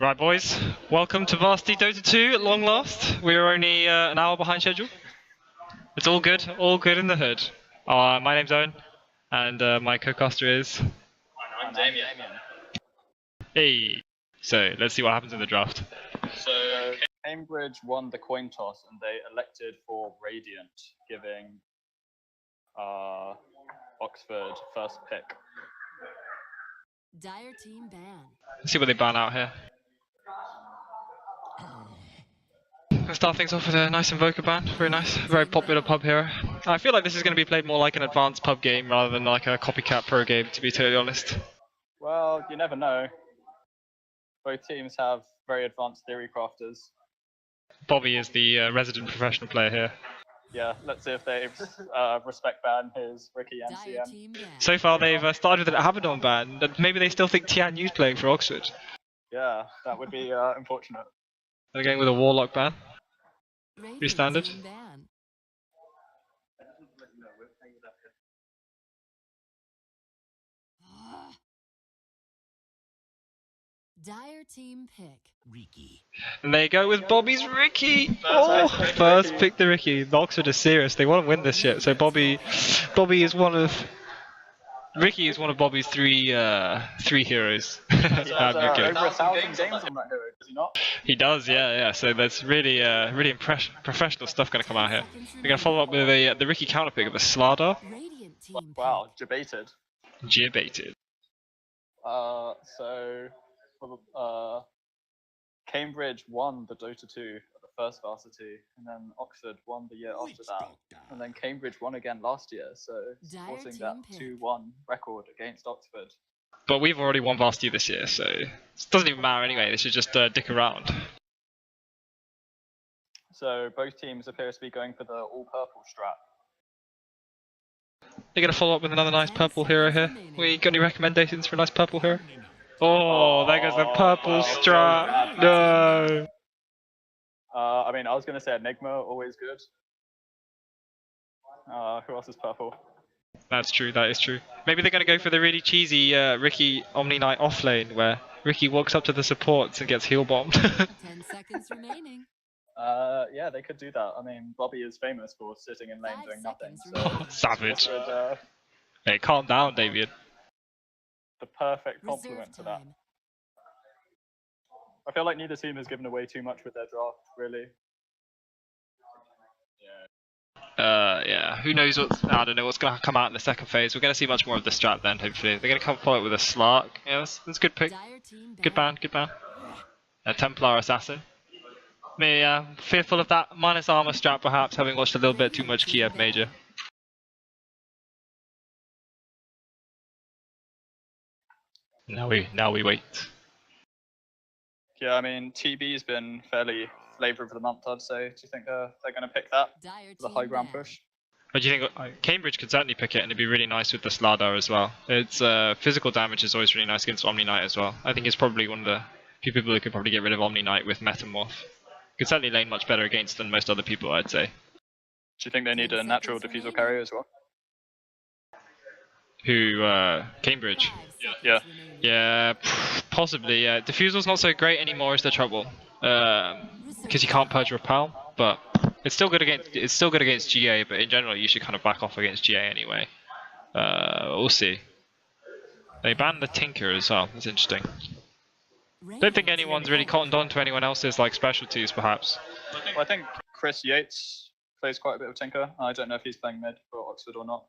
Right, boys, welcome to Varsity Dota 2 at long last. We're only an hour behind schedule. It's all good in the hood. My name's Owen, and my co-caster is... I'm Damien. Hey! So, let's see what happens in the draft. So, Cambridge won the coin toss and they elected for Radiant, giving Oxford first pick. Dire team ban. Let's see what they ban out here. Let's start things off with a nice Invoker ban. Very nice. Very popular pub hero. I feel like this is going to be played more like an advanced pub game rather than like a copycat pro game, to be totally honest. Well, you never know. Both teams have very advanced theory crafters. Bobby is the resident professional player here. Yeah, let's see if they respect ban his Ricky and CM. So far they've started with an Abaddon ban, and maybe they still think Tian Yu's playing for Oxford. Yeah, that would be unfortunate. They're going with a Warlock ban. Pretty standard. Dire team pick. Ricky. And they go with Bobby's Ricky! Oh! First pick the Ricky. The Oxford is serious. They want to win this shit. So Bobby is one of... Ricky is one of Bobby's three heroes. He has over 1,000 games on that hero, does he not? He does, yeah. So that's really professional stuff going to come out here. We're going to follow up with the Ricky counter pick of the Slardar. Wow, debated. Debated. So Cambridge won the Dota 2 at the first Varsity, and then Oxford won the year after that, and then Cambridge won again last year, so supporting that 2-1 record against Oxford. But we've already won Varsity this year, so it doesn't even matter anyway. They should just dick around. So both teams appear to be going for the all-purple strat. They're going to follow up with another nice purple hero here. We got any recommendations for a nice purple hero? Oh, there goes the purple strat. No. I mean, I was going to say Enigma, always good. Who else is purple? That's true, that is true. Maybe they're going to go for the really cheesy Ricky Omni Knight offlane, where Ricky walks up to the supports and gets heal bombed. 10 seconds remaining. Yeah, they could do that. I mean, Bobby is famous for sitting in lane doing nothing. So Savage. Would, Hey, calm down, David. the perfect complement to that. I feel like neither team has given away too much with their draft, really. Yeah. Who knows I don't know what's going to come out in the second phase. We're going to see much more of the strat then, hopefully. They're going to come forward with a Slark. Yeah, that's a good pick. Good ban. A Templar Assassin. Maybe, fearful of that minus armor strat, perhaps, having watched a little bit too much Kiev Major. Now we wait. Yeah, I mean, TB's been fairly flavour of the month, I'd say. Do you think they're going to pick that for the high ground push? But do you think Cambridge could certainly pick it, and it'd be really nice with the Slardar as well. Its physical damage is always really nice against Omni Knight as well. I think it's probably one of the few people who could probably get rid of Omni Knight with Metamorph. Could certainly lane much better against than most other people, I'd say. Do you think they need a natural diffusal carrier as well? Who, Cambridge? Yeah. Yeah, possibly, yeah. Diffusal's not so great anymore is the trouble. Because you can't purge Repel, but it's still good against GA, but in general you should kind of back off against GA anyway. We'll see. They banned the Tinker as well, that's interesting. Don't think anyone's really cottoned on to anyone else's like specialties, perhaps. I think Chris Yates plays quite a bit of Tinker. I don't know if he's playing mid for Oxford or not.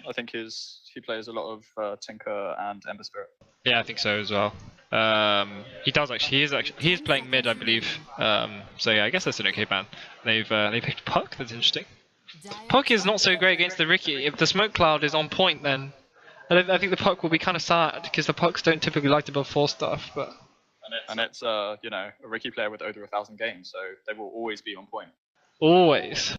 I think he plays a lot of Tinker and Ember Spirit. Yeah, I think so as well. He does actually. He is playing mid, I believe. So yeah, I guess that's an okay ban. They picked Puck. That's interesting. Puck is not so great against the Ricky. If the smoke cloud is on point, then I think the Puck will be kind of sad because the Pucks don't typically like to build 4 stuff. But it's you know, a Ricky player with over 1,000 games, so they will always be on point. Always.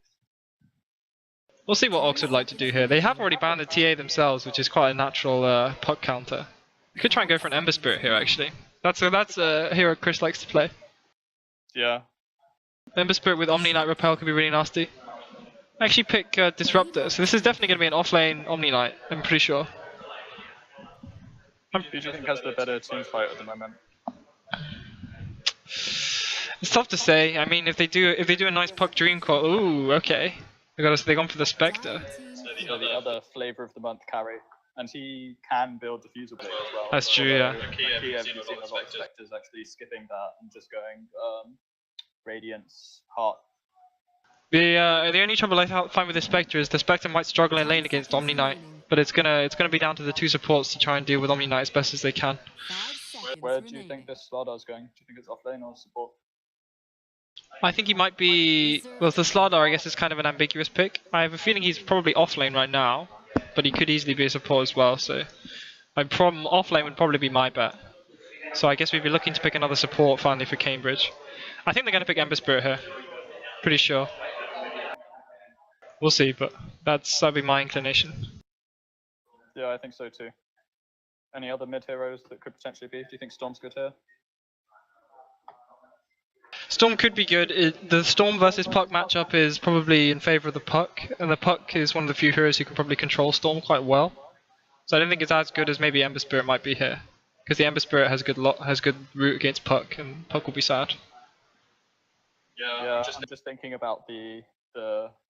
We'll see what Oxford like to do here. They have already banned the TA themselves, which is quite a natural Puck counter. Could try and go for an Ember Spirit here, actually. That's a hero Chris likes to play. Yeah. Ember Spirit with Omni Knight Repel could be really nasty. Actually pick Disruptor, so this is definitely going to be an offlane Omni Knight, I'm pretty sure. Who do you think has the better team fight at the moment? It's tough to say. I mean, if they do a nice puck dream call, ooh, okay. They've gone for the Spectre. Dire team So pick. the other flavor of the month carry, and he can build diffusal blade as well. That's true, yeah. Kiev, you've seen a lot of specters actually skipping that and just going Radiance, Heart. The only trouble I find with the Spectre is the Spectre might struggle in lane against Omni Knight, but it's gonna be down to the two supports to try and deal with Omni Knight as best as they can. 5 seconds Where do you remaining. think this Slardar is going? Do you think it's off lane or support? I think he might be. Well, the Slardar I guess is kind of an ambiguous pick. I have a feeling he's probably off lane right now, but he could easily be a support as well. So, off lane would probably be my bet. So I guess we'd be looking to pick another support finally for Cambridge. I think they're going to pick Ember Spirit here. Pretty sure. We'll see, but that'd be my inclination. Yeah, I think so too. Any other mid heroes that could potentially be? Do you think Storm's good here? Storm could be good. The Storm versus Puck matchup is probably in favour of the Puck, and the Puck is one of the few heroes who can probably control Storm quite well. So I don't think it's as good as maybe Ember Spirit might be here, because the Ember Spirit has good root against Puck, and Puck will be sad. Yeah, I'm just thinking about the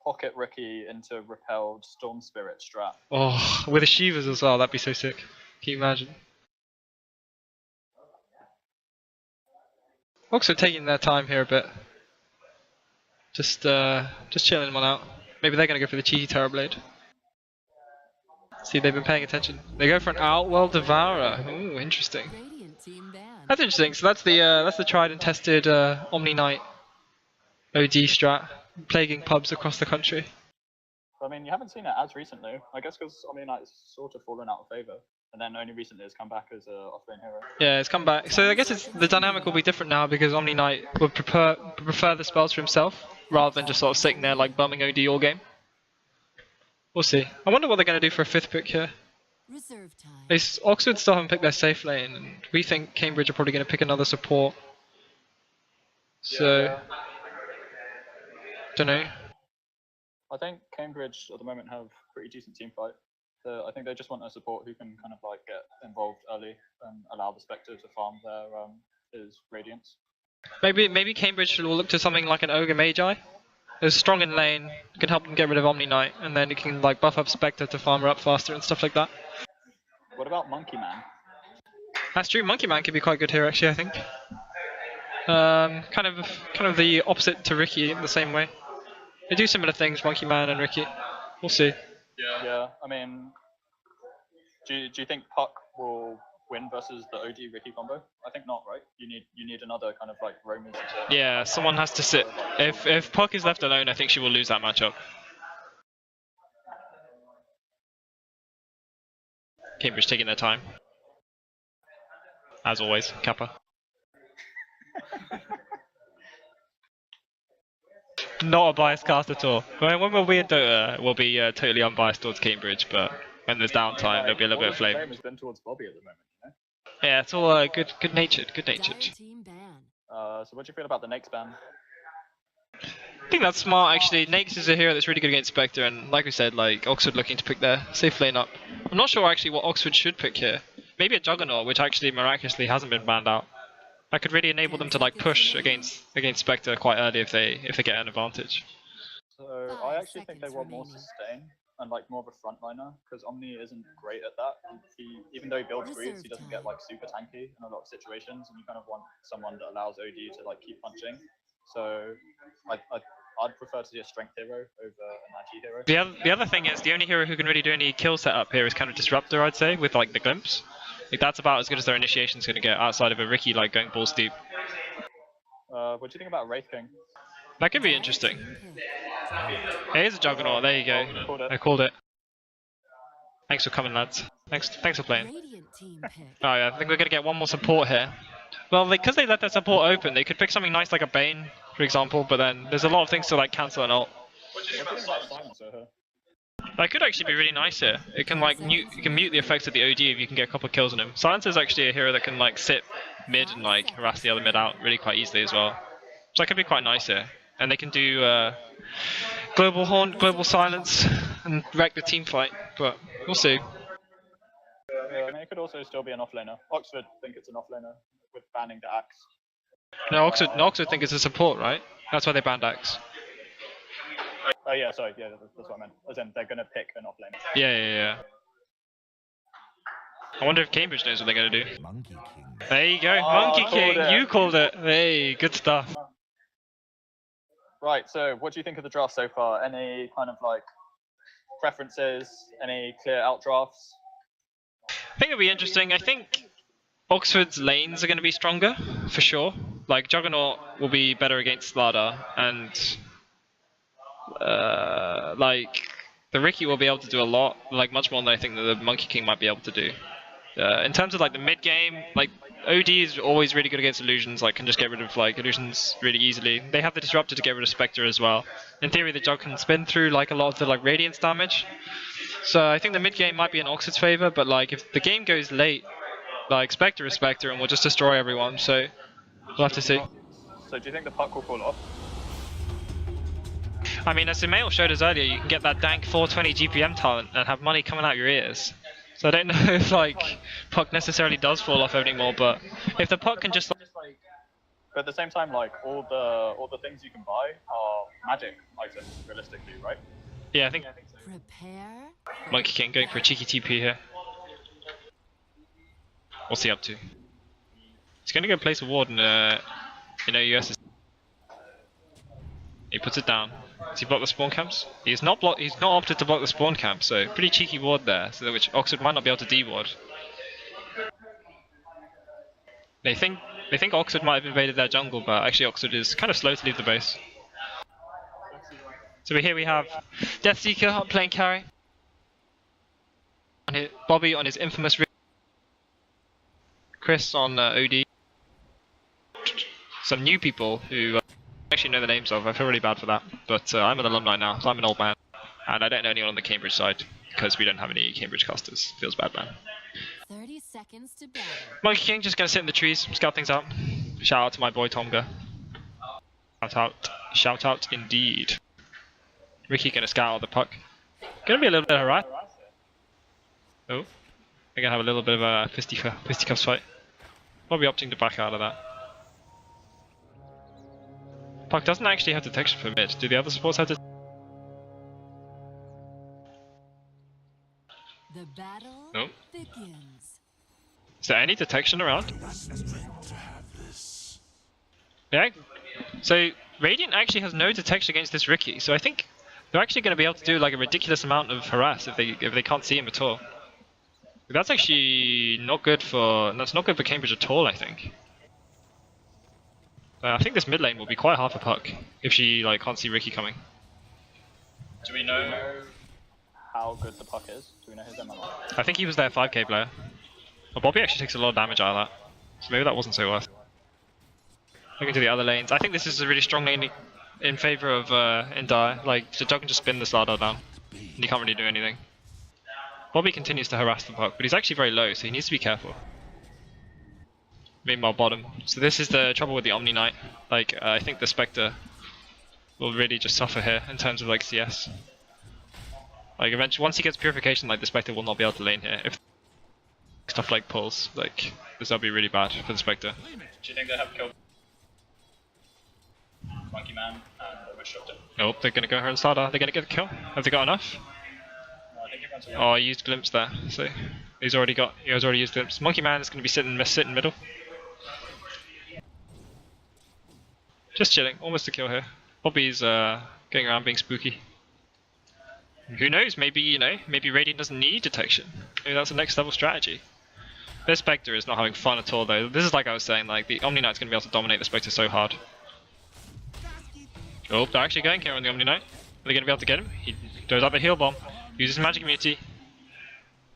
pocket Ricky into repelled Storm Spirit strat. Oh, with the Shivas as well, that'd be so sick. Can you imagine? Oxford taking their time here a bit. Just chilling one out. Maybe they're gonna go for the cheeky Terrorblade. See, they've been paying attention. They go for an Outworld Devourer. Ooh, interesting. Radiant team ban. That's interesting. So that's the tried and tested Omni Knight OD strat, plaguing pubs across the country. I mean, you haven't seen it as recently. I guess because Omni Knight's sort of fallen out of favour, and then only recently has come back as a off-lane hero. Yeah, it's come back. So I guess the dynamic will be different now because Omni Knight would prefer the spells for himself rather than just sort of sitting there like bumming OD all game. We'll see. I wonder what they're going to do for a 5th pick here. Reserve time. Oxford still haven't picked their safe lane, and we think Cambridge are probably going to pick another support. So, don't know. I think Cambridge at the moment have pretty decent team fight. I think they just want a support who can kind of like get involved early and allow the Spectre to farm his Radiance. Maybe Cambridge will look to something like an Ogre Magi. It's strong in lane, can help them get rid of Omni Knight, and then it can like buff up Spectre to farm her up faster and stuff like that. What about Monkey Man? That's true. Monkey Man could be quite good here, actually. I think. Kind of the opposite to Ricky in the same way. They do similar things, Monkey Man and Ricky. We'll see. Yeah, I mean, do you think Puck will win versus the OD Ricky combo? I think not, right? You need another kind of like roamers. Yeah, someone has to sit. If Puck is left alone, I think she will lose that matchup. Cambridge taking their time. As always, Kappa. Not a biased cast at all. When we'll be in Dota, we'll be totally unbiased towards Cambridge, but when there's downtime, there'll be a little bit of flame. Has been towards Bobby at the moment, you know? Yeah, it's all good natured. Dire team ban. So what do you feel about the Nakes ban? I think that's smart actually. Nakes is a hero that's really good against Spectre, and like we said, like Oxford looking to pick their safe lane up. I'm not sure actually what Oxford should pick here. Maybe a Juggernaut, which actually miraculously hasn't been banned out. That could really enable them to like push against Spectre quite early if they get an advantage. So I actually think they want more sustain and like more of a frontliner because Omni isn't great at that. Even though he builds creeps, he doesn't get like super tanky in a lot of situations, and you kind of want someone that allows OD to like keep punching. So I'd prefer to see a strength hero over a Magi hero. The other thing is the only hero who can really do any kill setup here is kind of Disruptor, I'd say, with like the glimpse. Like that's about as good as their initiation's going to get outside of a Ricky like going balls deep. What do you think about Wraith King? That could be interesting. It is a Juggernaut. There you go. I called it. Thanks for coming, lads. Thanks for playing. Radiant team pick. Oh yeah, I think we're going to get one more support here. Well, because they let their support open, they could pick something nice like a Bane, for example, but then there's a lot of things to like cancel and ult. What do you think about Silencer here? That could actually be really nice here. It can like mute the effects of the OD if you can get a couple of kills on him. Silencer is actually a hero that can like sit mid and like harass the other mid out really quite easily as well. So that could be quite nice here. And they can do global haunt, global silence, and wreck the team fight. But we'll see. Yeah, I mean, it could also still be an offlaner. Oxford think it's an offlaner with banning the axe. No, Oxford think it's a support, right? That's why they banned Axe. Oh yeah, sorry, yeah, that's what I meant. As in, they're gonna pick an offlane. Yeah. I wonder if Cambridge knows what they're gonna do. Monkey King. There you go, Oh, Monkey I called King, it. you called it. Hey, good stuff. Right, so what do you think of the draft so far? Any kind of like preferences? Any clear out drafts? I think it'll be interesting. I think Oxford's lanes are going to be stronger, for sure. Like, Juggernaut will be better against Slardar, and like, the Ricky will be able to do a lot, like much more than I think that the Monkey King might be able to do. In terms of like the mid game, like OD is always really good against illusions, like can just get rid of like illusions really easily. They have the disruptor to get rid of Spectre as well. In theory the Jug can spin through like a lot of the like radiance damage. So I think the mid game might be in Oxford's favor, but like if the game goes late, like Spectre is Spectre and we'll just destroy everyone, so we'll have to see. So do you think the puck will fall off? I mean, as Emil showed us earlier, you can get that dank 420 GPM talent and have money coming out your ears. So I don't know if like puck necessarily does fall off anymore, but if the puck can just like... But at the same time, like all the things you can buy are magic items, realistically, right? Yeah, I think Prepare. Monkey King going for a cheeky TP here. What's he up to? He's going to go place a ward in AUS. He puts it down. Does he block the spawn camps? He's not opted to block the spawn camp, so pretty cheeky ward there, so which Oxford might not be able to de-ward. They think Oxford might have invaded their jungle, but actually Oxford is kind of slow to leave the base. So here we have Deathseeker playing carry. Bobby on his infamous Chris on OD. Some new people who actually know the names of. I feel really bad for that, but I'm an alumni now, so I'm an old man, and I don't know anyone on the Cambridge side because we don't have any Cambridge casters. Feels bad, man. 30 seconds to battle. Monkey King just gonna sit in the trees, scout things out. Shout out to my boy Tomga. Shout out indeed. Ricky gonna scout out the puck. Gonna be a little bit of harass. Oh, we're gonna have a little bit of a fisticuffs fight. Probably opting to back out of that. Puck doesn't actually have detection for mid. Do the other supports have to? The battle Nope. begins. Is there any detection around? Yeah. So Radiant actually has no detection against this Ricky. So I think they're actually going to be able to do like a ridiculous amount of harass if they can't see him at all. That's actually not good for Cambridge at all, I think. I think this mid lane will be quite hard for Puck if she like can't see Ricky coming. Do we know how good the puck is? Do we know his MMR? I think he was their 5k player. Well, Bobby actually takes a lot of damage out of that, so maybe that wasn't so worth. Looking to the other lanes, I think this is a really strong lane in favor of Indire. Like the Jug can just spin the Slardar down, and he can't really do anything. Bobby continues to harass the Puck, but he's actually very low, so he needs to be careful. Meanwhile, bottom. So this is the trouble with the Omni Knight. Like, I think the Spectre will really just suffer here in terms of like CS. Like, eventually, once he gets Purification, like the Spectre will not be able to lane here. If stuff like pulls, like this will be really bad for the Spectre. Do you think they have killed Monkey Man and Witch Doctor? Nope, they're gonna go her and Slardar. They're gonna get the kill. Have they got enough? No, I think he wants to Oh, I used Glimpse there, so he has already used Glimpse. Monkey Man is gonna be sitting middle. Just chilling, almost a kill here. Bobby's going around being spooky. Who knows? Maybe maybe Radiant doesn't need detection. Maybe that's the next level strategy. This Spectre is not having fun at all though. This is like I was saying, like the Omni Knight's gonna be able to dominate the Spectre so hard. Oh, they're actually going here on the Omni Knight. Are they gonna be able to get him? He throws out the heal bomb, uses magic immunity.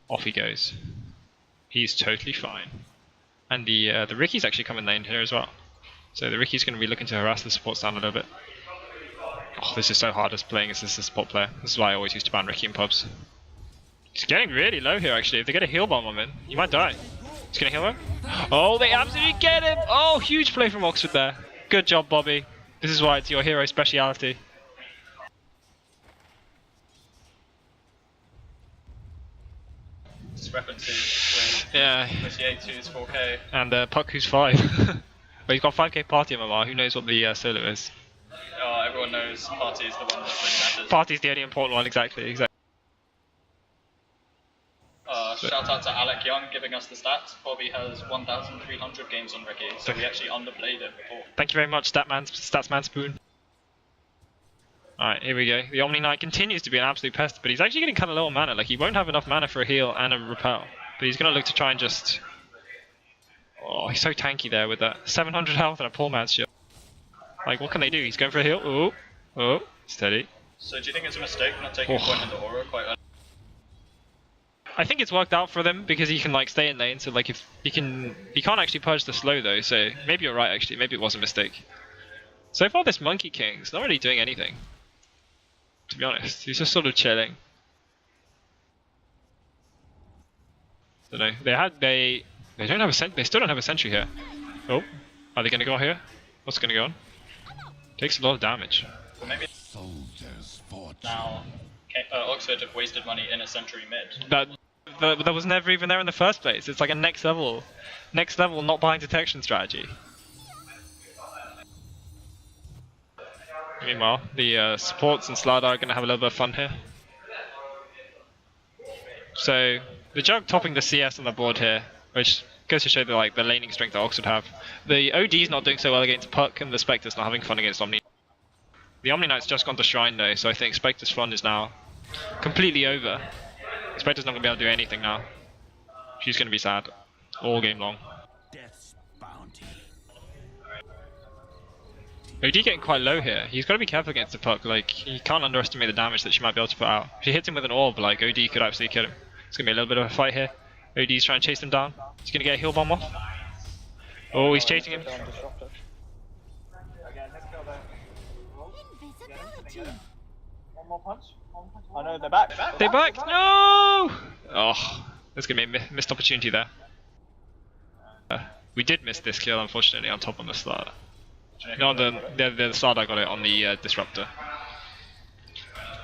Off he goes. He's totally fine. And the Ricky's actually coming lane here as well. So the Ricky's going to be looking to harass the supports down a little bit. Oh, this is so hard as playing as this support player. This is why I always used to ban Ricky in pubs. He's getting really low here actually. If they get a heal bomb on him, he might die. He's going to heal him. Oh, they absolutely get him! Oh, huge play from Oxford there. Good job, Bobby. This is why it's your hero speciality. discrepancy between Yeah. 28 to 4K. And Puck who's 5. But he's got 5k party MMR, who knows what the solo is. Everyone knows Party is the one that really matters. Party's the only important one, exactly. Shout out to Alec Young giving us the stats. Bobby has 1,300 games on Ricky, so we actually underplayed it before. Thank you very much, Statsman Spoon. Alright, here we go. The Omni Knight continues to be an absolute pest, but he's actually getting kind of low on mana. Like, he won't have enough mana for a heal and a repel. But he's going to look to try and just... Oh, he's so tanky there with that 700 health and a poor man's shield. Like, what can they do? He's going for a heal. Oh, oh, steady. So do you think it's a mistake not taking a point into aura quite early? I think it's worked out for them because he can like stay in lane. So like if he can't actually purge the slow though. So maybe you're right actually. Maybe it was a mistake. So far this Monkey King's not really doing anything. To be honest, he's just sort of chilling. So no, they don't have a they still don't have a sentry here. Oh, are they gonna go here? What's gonna go on? Takes a lot of damage. Well, maybe now Oxford have wasted money in a sentry mid. That was never even there in the first place. It's like a next level not buying detection strategy. Meanwhile, the supports and Slardar are going to have a little bit of fun here. So the Jug topping the CS on the board here, which goes to show the laning strength that Oxford have. The OD's not doing so well against Puck, and the Spectre's not having fun against Omni. The Omni Knight's just gone to Shrine though, so I think Spectre's fun is now completely over. Spectre's not going to be able to do anything now. She's going to be sad all game long. OD getting quite low here. He's got to be careful against the Puck. Like, he can't underestimate the damage that she might be able to put out. If she hits him with an orb, like, OD could absolutely kill him. It's going to be a little bit of a fight here. OD's trying to chase him down. He's going to get a heal bomb off. Oh, he's chasing him. One more punch. Oh no, they're back. They're back. No! Oh, there's going to be a missed opportunity there. We did miss this kill, unfortunately, on top on the Slardar. No, the Slardar got it on the Disruptor.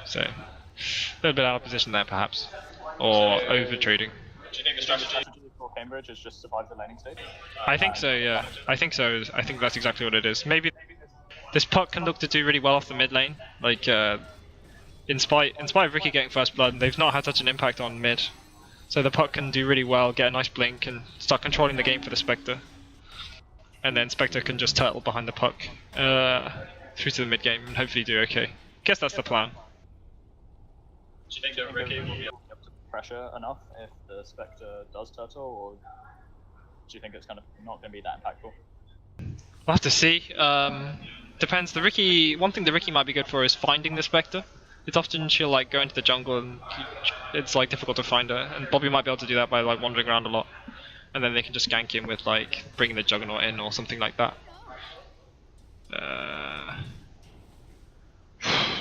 So, a little bit out of position there, perhaps. Or over trading. Do you think the strategy for Cambridge is just survive the laning stage? I think so, yeah. I think so. I think that's exactly what it is. Maybe this Puck can look to do really well off the mid lane. Like, in spite of Ricky getting first blood, they've not had such an impact on mid. So the Puck can do really well, get a nice blink, and start controlling the game for the Spectre. And then Spectre can just turtle behind the Puck through to the mid game and hopefully do okay. Guess that's the plan. Do you think that Ricky will be able to pressure enough if the Spectre does turtle, or do you think it's kind of not going to be that impactful? We'll have to see. Depends. One thing the Ricky might be good for is finding the Spectre. It's often she'll like go into the jungle and it's like difficult to find her, and Bobby might be able to do that by like wandering around a lot. And then they can just gank him with like bringing the Juggernaut in or something like that.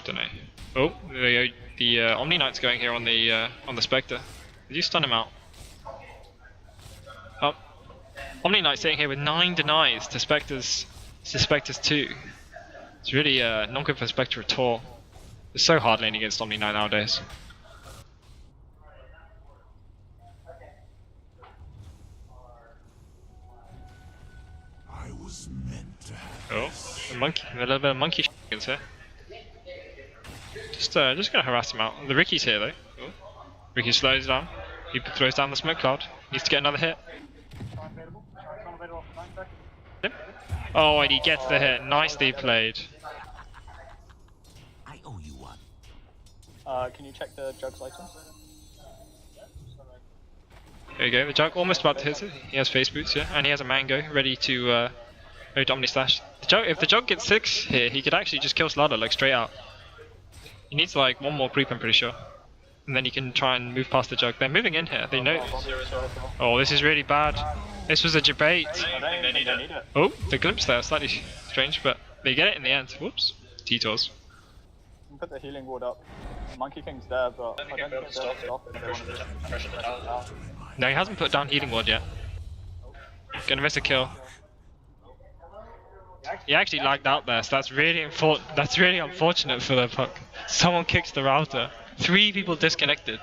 Don't know. Oh, the Omni Knight's going here on the Spectre. Did you stun him out? Oh, Omni Knight sitting here with 9 denies to Spectre's 2. It's really not good for Spectre at all. It's so hard laning against Omni Knight nowadays. Oh, a little bit of monkey shenanigans here. Just gonna harass him out. The Ricky's here though. Oh. Ricky slows down. He throws down the smoke cloud. Needs to get another hit. Oh, and he gets the hit. Nicely played. I owe you one. Can you check the Jug's items? There you go. The Jug almost about to hit it. He has face boots, yeah, and he has a mango ready to Omni Slash. If the Jug gets 6 here, he could actually just kill Slardar like straight out. He needs like one more creep, I'm pretty sure. And then he can try and move past the Jug. They're moving in here, they know. Oh, this is really bad. This was a debate. They need it. Oh, the glimpse there, slightly strange, but they get it in the end. Whoops. T-Tors. You can put the healing ward up. Monkey King's there, but I don't think they'll stop if they want to pressure the tower. No, he hasn't put down healing ward yet. Gonna miss a kill. He actually lagged out there, so that's really unfortunate for the Puck. Someone kicks the router. 3 people disconnected.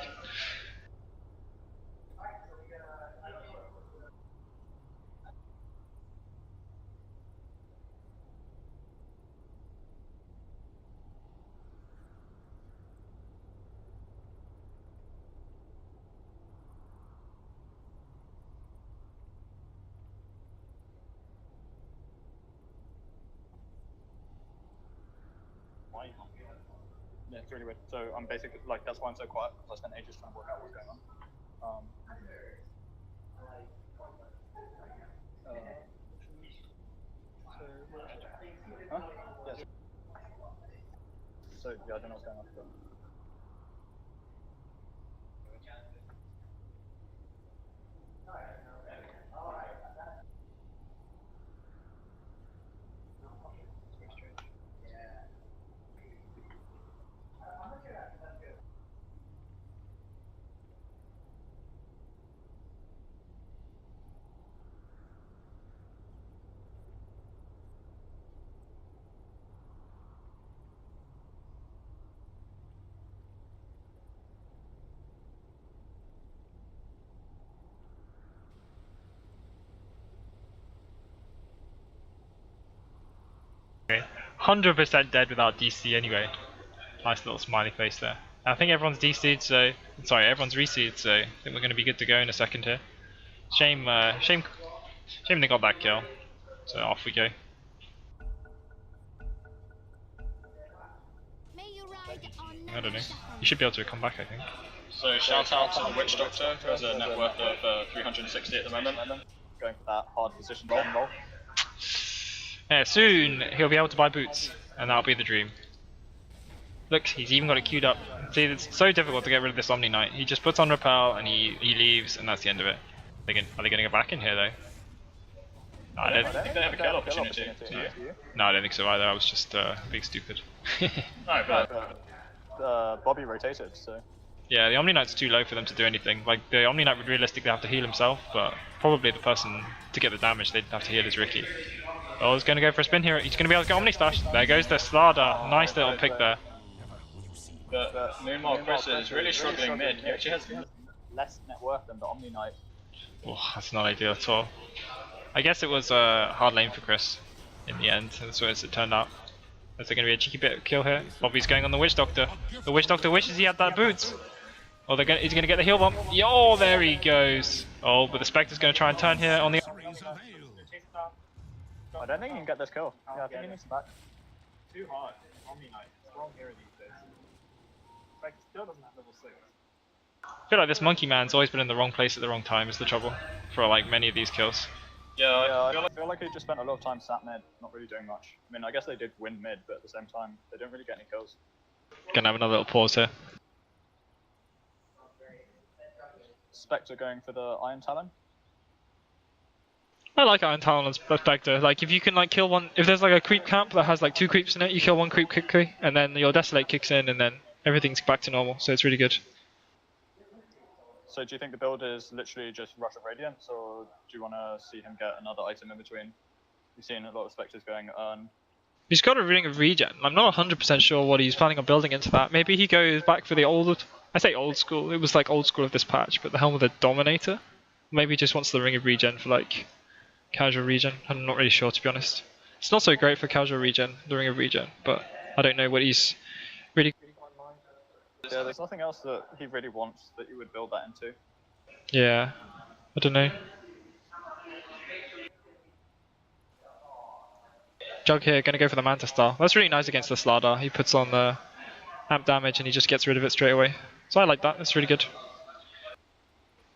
Yeah, it's really weird. So I'm basically like that's why I'm so quiet because I spent ages trying to work out what's going on. Huh? Yes. So yeah, I don't know what's going on. But... Okay. 100% dead without DC anyway. Nice little smiley face there. I think everyone's DC'd, so sorry, everyone's reseeded, so I think we're going to be good to go in a second here. Shame they got that kill. So off we go. I don't know. You should be able to come back, I think. So shout out to the Witch Doctor, who has a net worth of 360 at the moment. Going for that hard position roll. Yeah, soon he'll be able to buy boots, and that'll be the dream. Look, he's even got it queued up. See, it's so difficult to get rid of this Omni Knight. He just puts on Repel and he leaves, and that's the end of it. Are they going to go back in here though? No, I don't think they have a kill opportunity. No, I don't think so either. I was just being stupid. No, but Bobby rotated, so. Yeah, the Omni Knight's too low for them to do anything. Like, the Omni Knight would realistically have to heal himself, but probably the person to get the damage they'd have to heal is Ricky. Oh, he's going to go for a spin here. He's going to be able to get Omni Slash. There goes the Slardar. Nice little pick there. But meanwhile, Chris is really struggling mid. He actually has less net worth than the Omni Knight. Oh, that's not ideal at all. I guess it was a hard lane for Chris in the end. That's what it turned out. Is there going to be a cheeky bit of kill here? Bobby's going on the Witch Doctor. The Witch Doctor wishes he had that boots. Oh, he's going to get the heal bump. Yo, there he goes. Oh, but the Spectre's going to try and turn here on the... I don't think he can get this kill. Yeah, I think he needs to back. Too hard. Omni Knight. Strong hero these days. Like, still doesn't have level 6. I feel like this Monkey Man's always been in the wrong place at the wrong time is the trouble for like many of these kills. Yeah, I feel like he just spent a lot of time sat mid, not really doing much. I mean, I guess they did win mid, but at the same time, they don't really get any kills. Gonna have another little pause here. Spectre going for the Iron Talon. I like Iron Talon as Spectre. Like, if you can like kill one, if there's like a creep camp that has like 2 creeps in it, you kill one creep quickly, and then your Desolate kicks in, and then everything's back to normal. So it's really good. So do you think the build is literally just Rush of Radiance, or do you want to see him get another item in between? You've seen a lot of Spectres going Urn. He's got a Ring of Regen. I'm not 100% sure what he's planning on building into that. Maybe he goes back for the old... I say old school, it was like old school of this patch, but the Helm of the Dominator? Maybe he just wants the Ring of Regen for like casual regen. I'm not really sure, to be honest. It's not so great for casual regen, the Ring of Regen, but I don't know what he's really... Yeah, there's nothing else that he really wants that you would build that into. Yeah, I don't know. Jug here, gonna go for the Manta Star. That's really nice against the Slardar. He puts on the amp damage and he just gets rid of it straight away. So I like that, that's really good.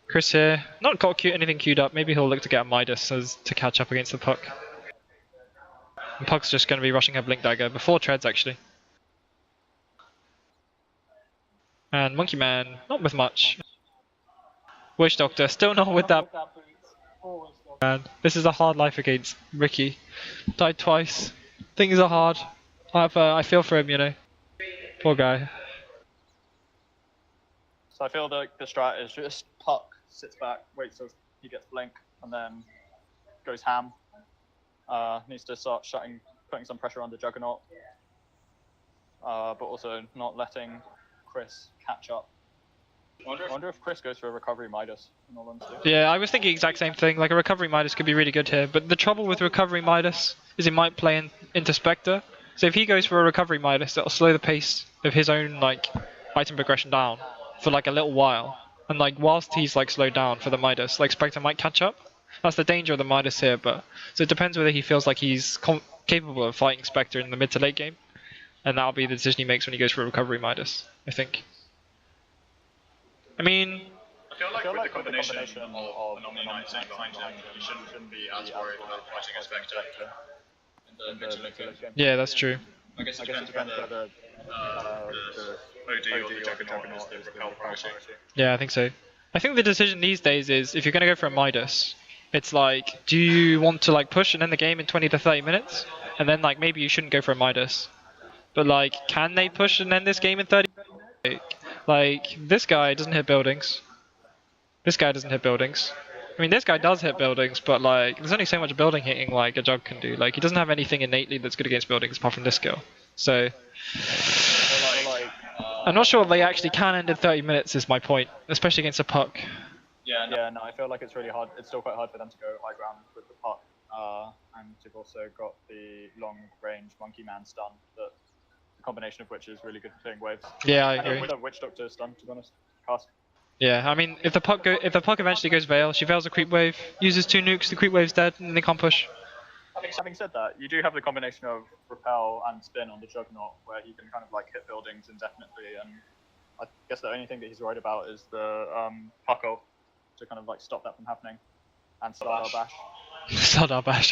Chris here, not got anything queued up. Maybe he'll look to get a Midas to catch up against the Puck. And Puck's just gonna be rushing her Blink Dagger before Treads actually. And Monkey Man, not with much. Witch Doctor, still not with that. Man, this is a hard life against Ricky. Died twice. Things are hard. I feel for him, you know. Poor guy. So I feel like the strat is just Puck sits back, waits till he gets Blink, and then goes ham. Needs to start putting some pressure on the Juggernaut. But also not letting Chris catch up. I wonder if Chris goes for a recovery Midas, in all honesty. Yeah, I was thinking the exact same thing. Like, a recovery Midas could be really good here, but the trouble with recovery Midas is it might play into Spectre. So if he goes for a recovery Midas, that'll slow the pace of his own like item progression down for like a little while. And like whilst he's like slowed down for the Midas, like Spectre might catch up. That's the danger of the Midas here. But so it depends whether he feels like he's capable of fighting Spectre in the mid to late game. and that'll be the decision he makes when he goes for a recovery Midas, I think. I mean, I feel like with the combination of Anomaly Knight sitting behind him, he shouldn't be as worried about fighting a Spectre in the mid to late game. yeah, that's true. I guess it depends whether the OD or the Juggernaut is the repel priority. Yeah, I think so. I think the decision these days is if you're gonna go for a Midas, it's like, do you want to like push and end the game in 20 to 30 minutes, and then like maybe you shouldn't go for a Midas. But like, can they push and end this game in 30? Like, this guy doesn't hit buildings. This guy doesn't hit buildings. I mean, this guy does hit buildings, but like, there's only so much building hitting like a Jug can do. Like, he doesn't have anything innately that's good against buildings apart from this skill. So, I'm not sure they actually can end in 30 minutes is my point, especially against a puck. Yeah, no, I feel like it's really hard. It's still quite hard for them to go high ground with the puck. And you've also got the long-range Monkey Man stun, that the combination of which is really good for clearing waves. Yeah, I agree. And with a Witch Doctor stun, to be honest. Cast. Yeah, I mean, if the puck eventually goes Veil, she Veils a creep wave, uses 2 nukes, the creep wave's dead, and they can't push. Having said that, you do have the combination of repel and spin on the Juggernaut, where he can kind of like hit buildings indefinitely, and I guess the only thing that he's worried about is the puck ult to kind of like stop that from happening, and Slardar Bash. Slardar Bash.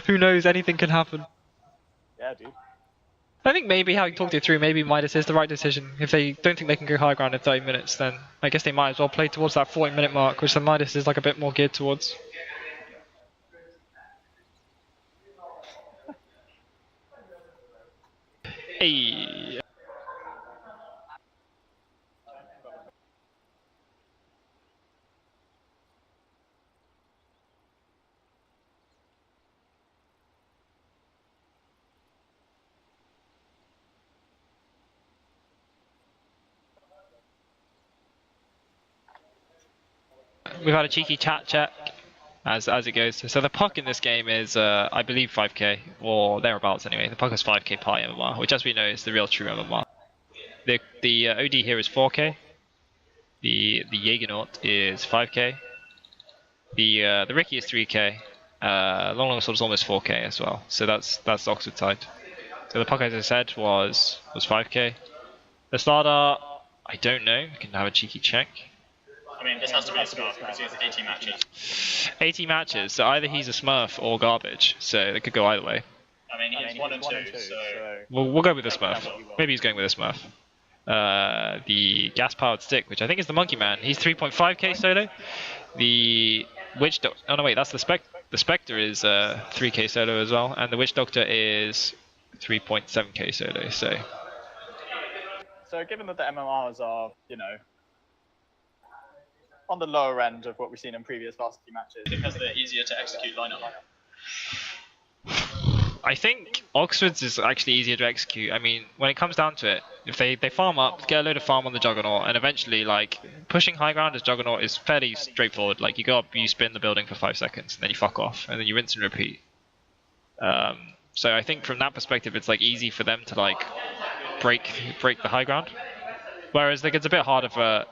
Who knows, anything can happen. Yeah, dude. I think maybe having talked it through, maybe Midas is the right decision. If they don't think they can go high ground in 30 minutes, then I guess they might as well play towards that 40-minute mark, which the Midas is like a bit more geared towards. Hey. We've had a cheeky chat check as it goes. So the puck in this game is, I believe, 5k or thereabouts. Anyway, the puck is 5k pi MMR, which, as we know, is the real true MMR. The OD here is 4k. The Jägernaut is 5k. The Ricky is 3k. Long Sword is almost 4k as well. So that's the Oxford side. So the puck, as I said, was 5k. The Slardar, I don't know. I can have a cheeky check. I mean, this has to be a Smurf because he has 80 matches. 80 matches, so either he's a Smurf or garbage, so it could go either way. I mean, he's 1 and 2, so... We'll go with the Smurf. Maybe he's going with a Smurf. The gas-powered stick, which I think is the Monkey Man, he's 3.5k solo. The Witch Doctor... Oh no, wait, that's the Spectre. The Spectre is 3k solo as well, and the Witch Doctor is 3.7k solo, so... So given that the MMRs are, you know, on the lower end of what we've seen in previous Varsity matches, because they're easier to execute lineup. I think Oxford's is actually easier to execute. I mean, when it comes down to it, if they farm up, get a load of farm on the Juggernaut, and eventually, like, pushing high ground as Juggernaut is fairly straightforward. Like, you go up, you spin the building for 5 seconds, and then you fuck off, and then you rinse and repeat. So I think from that perspective, it's like easy for them to like break the high ground. Whereas like it's a bit harder for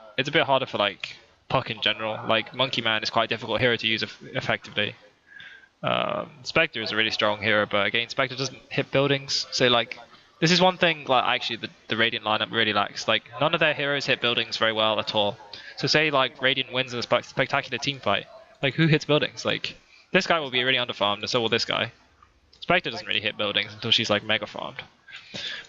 like Puck in general. Like Monkey Man is quite a difficult hero to use effectively. Spectre is a really strong hero, but again, Spectre doesn't hit buildings. So like, this is one thing like actually the Radiant lineup really lacks. Like none of their heroes hit buildings very well at all. So say like Radiant wins in a spectacular team fight, like who hits buildings? Like this guy will be really underfarmed, and so will this guy. Spectre doesn't really hit buildings until she's like mega farmed.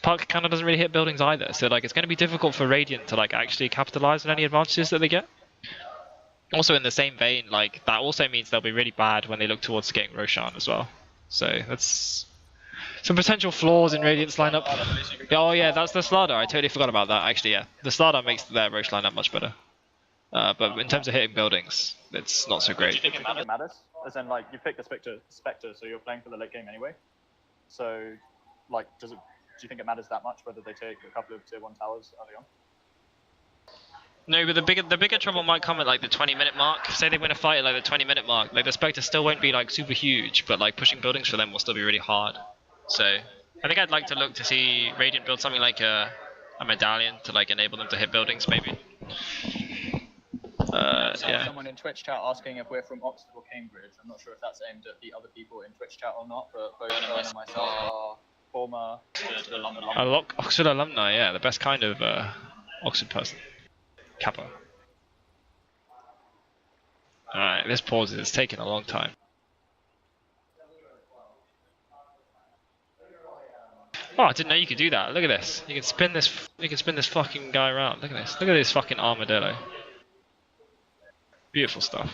Puck kind of doesn't really hit buildings either, so like it's going to be difficult for Radiant to like actually capitalize on any advantages that they get. Also in the same vein, like that also means they'll be really bad when they look towards getting Roshan as well. So that's some potential flaws in Radiant's lineup. Oh yeah, that's the Slardar. I totally forgot about that. Actually, yeah, the Slardar makes their Rosh lineup much better. But in terms of hitting buildings, it's not so great. Do you think it matters? As in, like, you picked the Spectre, so you're playing for the late game anyway. So, like, do you think it matters that much whether they take a couple of tier 1 towers early on? No, but the bigger trouble might come at like the 20-minute mark. Say they win a fight at like the 20-minute mark, like the Spectre still won't be like super huge, but like pushing buildings for them will still be really hard. So I think I'd like to look to see Radiant build something like a medallion to like enable them to hit buildings maybe. Yeah. Someone in Twitch chat asking if we're from Oxford or Cambridge. I'm not sure if that's aimed at the other people in Twitch chat or not, but both Owen and myself are former Oxford alumni. Oxford alumni, yeah, the best kind of Oxford person. Kappa. Alright, this pause is taking a long time. Oh, I didn't know you could do that. Look at this. You can spin this. You can spin this fucking guy around. Look at this. Look at this fucking armadillo. Beautiful stuff.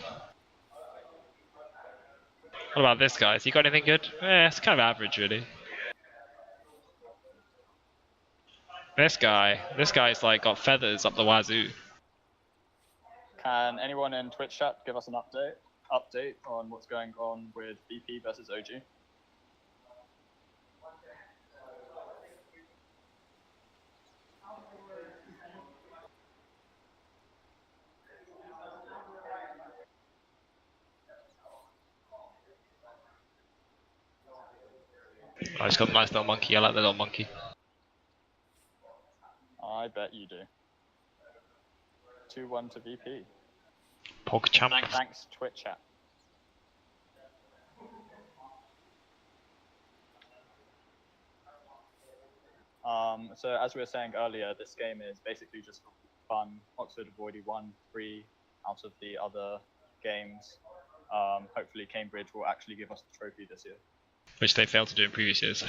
What about this guy? Has he got anything good? It's kind of average, really. This guy's like got feathers up the wazoo. Can anyone in Twitch chat give us an update on what's going on with VP versus OG? I just got a nice little monkey. I like the little monkey. I bet you do. 2-1 to VP. PogChamp. Thanks, Twitch chat. So as we were saying earlier, this game is basically just for fun. Oxford have already won 3 out of the other games. Hopefully Cambridge will actually give us the trophy this year. Which they failed to do in previous years.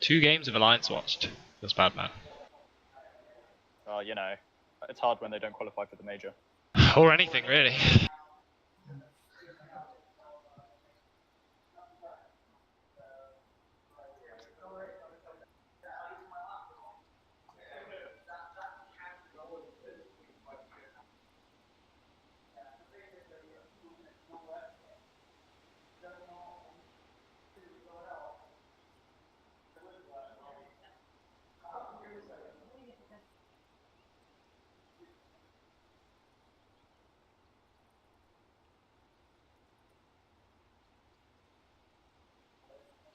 Two games of Alliance watched. Feels bad, man. You know, it's hard when they don't qualify for the major. Or anything, really.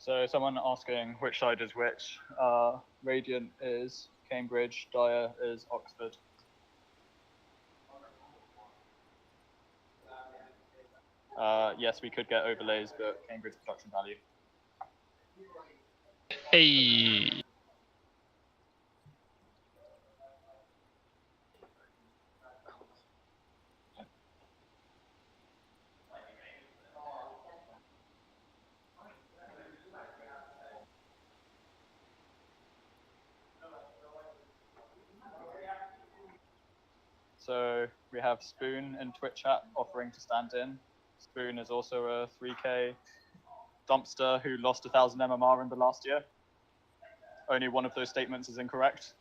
So someone asking which side is which. Radiant is Cambridge, Dire is Oxford. Yes, we could get overlays, but Cambridge production value. Hey. So we have Spoon in Twitch chat offering to stand in. Spoon is also a 3K dumpster who lost 1,000 MMR in the last year. Only one of those statements is incorrect.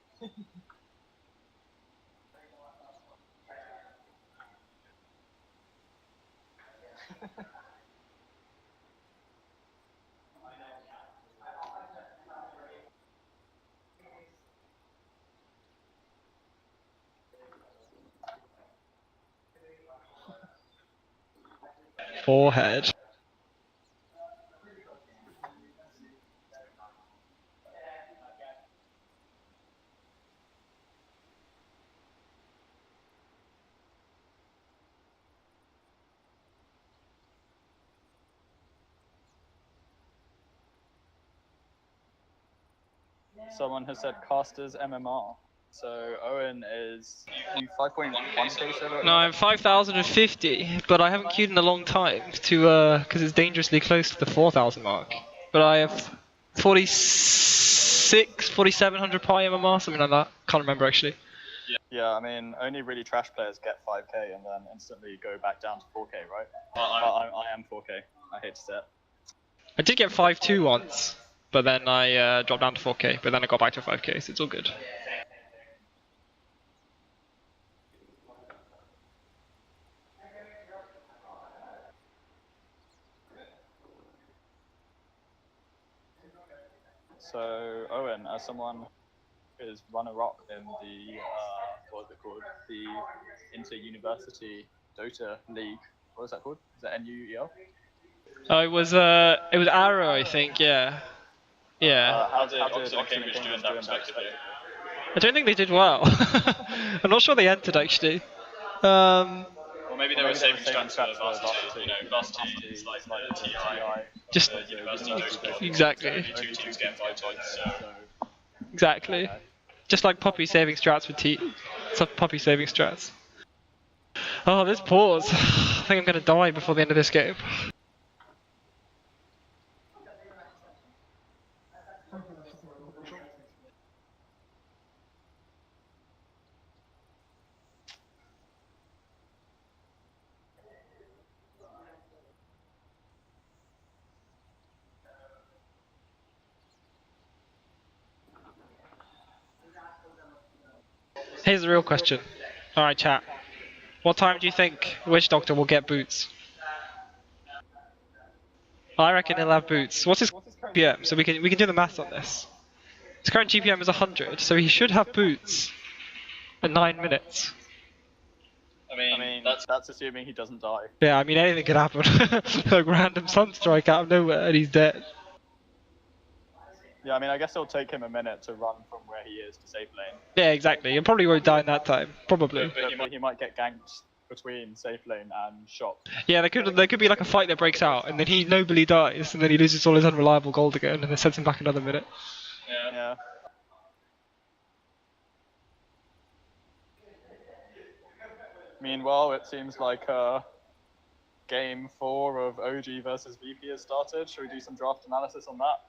Forehead. Someone has said casters MMR. So Owen is you 5.1k server? No, I'm 5,050, but I haven't queued in a long time to because it's dangerously close to the 4,000 mark. But I have 4,700 pi MMR, something like that. Can't remember actually. Yeah, I mean, only really trash players get 5k and then instantly go back down to 4k, right? I am 4k. I hate to say it. I did get 5.2 once, but then I dropped down to 4k, but then I got back to 5k, so it's all good. So Owen, as someone who is runner-up in the what is it called? The Inter-University Dota League. What is that called? Is that NUEL? Oh, it was Arrow, I think. Yeah. Yeah. How did Oxford and Cambridge do in that respectively? I don't think they did well. I'm not sure they entered actually. Well, maybe they were saving strats for Varsity. You know, Varsity is like the TI. Just University. exactly. Only 2 teams get invited, so Exactly. Just like Poppy saving strats with Poppy saving strats. Oh, this pause. I think I'm gonna die before the end of this game. Here's the real question. Alright, chat. What time do you think Witch Doctor will get boots? I reckon he'll have boots. What's his GPM? So we can do the math on this. His current GPM is 100, so he should have boots at 9 minutes. I mean that's assuming he doesn't die. Yeah, I mean anything could happen. A random sunstrike out of nowhere and he's dead. Yeah, I mean I guess it'll take him a minute to run from where he is to safe lane. Yeah, exactly. He probably won't die in that time. Probably. But he might get ganked between safe lane and shop. Yeah, there could be like a fight that breaks out, and then he nobly dies, and then he loses all his unreliable gold again, and then sends him back another minute. Yeah. Meanwhile, it seems like game 4 of OG versus VP has started. Should we do some draft analysis on that?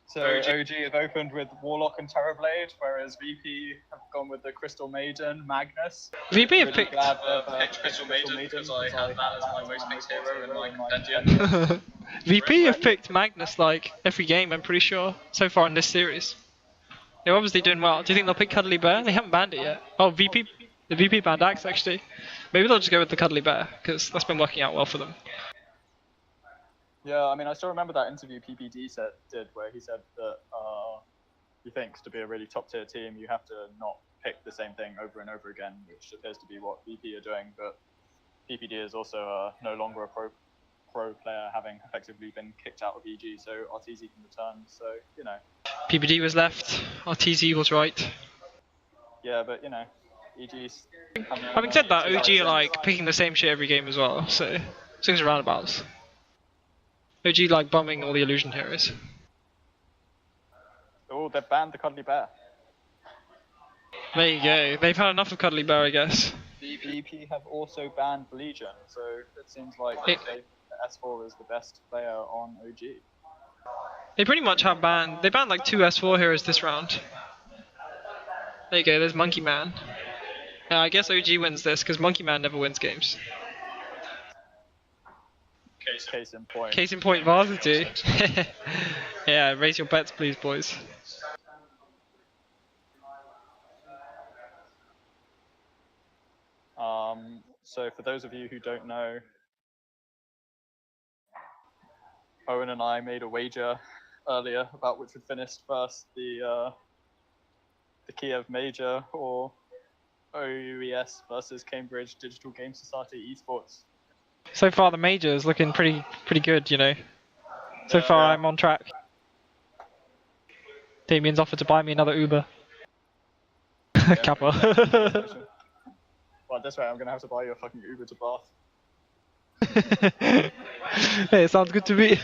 So OG have opened with Warlock and Terrorblade, whereas VP have gone with the Crystal Maiden, Magnus. VP have Really picked. glad picked Crystal Maiden because I have that as my most picked hero in my dungeon. VP have picked Magnus like every game, I'm pretty sure, so far in this series. They're obviously doing well. Do you think they'll pick Cuddly Bear? They haven't banned it yet. Oh, VP. The VP banned Axe actually. Maybe they'll just go with the Cuddly Bear, because that's been working out well for them. Yeah, I mean, I still remember that interview PPD did where he said that he thinks to be a really top tier team, you have to not pick the same thing over and over again, which appears to be what VP are doing. But PPD is also no longer a pro player, having effectively been kicked out of EG, so RTZ can return. So you know. PPD was left. RTZ was right. Yeah, but you know, EG's. Having said that, OG are like picking the same shit every game as well, so swings and roundabouts. OG like bumming all the illusion heroes. Oh, they banned the Cuddly Bear. There you go. They've had enough of Cuddly Bear, I guess. VP have also banned Legion, so it seems like S4 is the best player on OG. They pretty much have banned. They banned like 2 S4 heroes this round. There you go. There's Monkey Man. I guess OG wins this because Monkey Man never wins games. Case in point. Case in point, Varsity. Yeah, raise your bets, please, boys. So for those of you who don't know, Owen and I made a wager earlier about which would finish first, the Kiev Major or OUES versus Cambridge Digital Game Society eSports. So far, the major is looking pretty good, you know. So far, I'm on track. Damien's offered to buy me another Uber. Kappa. Well, this way I'm gonna have to buy you a fucking Uber to Bath. Hey, it sounds good to me.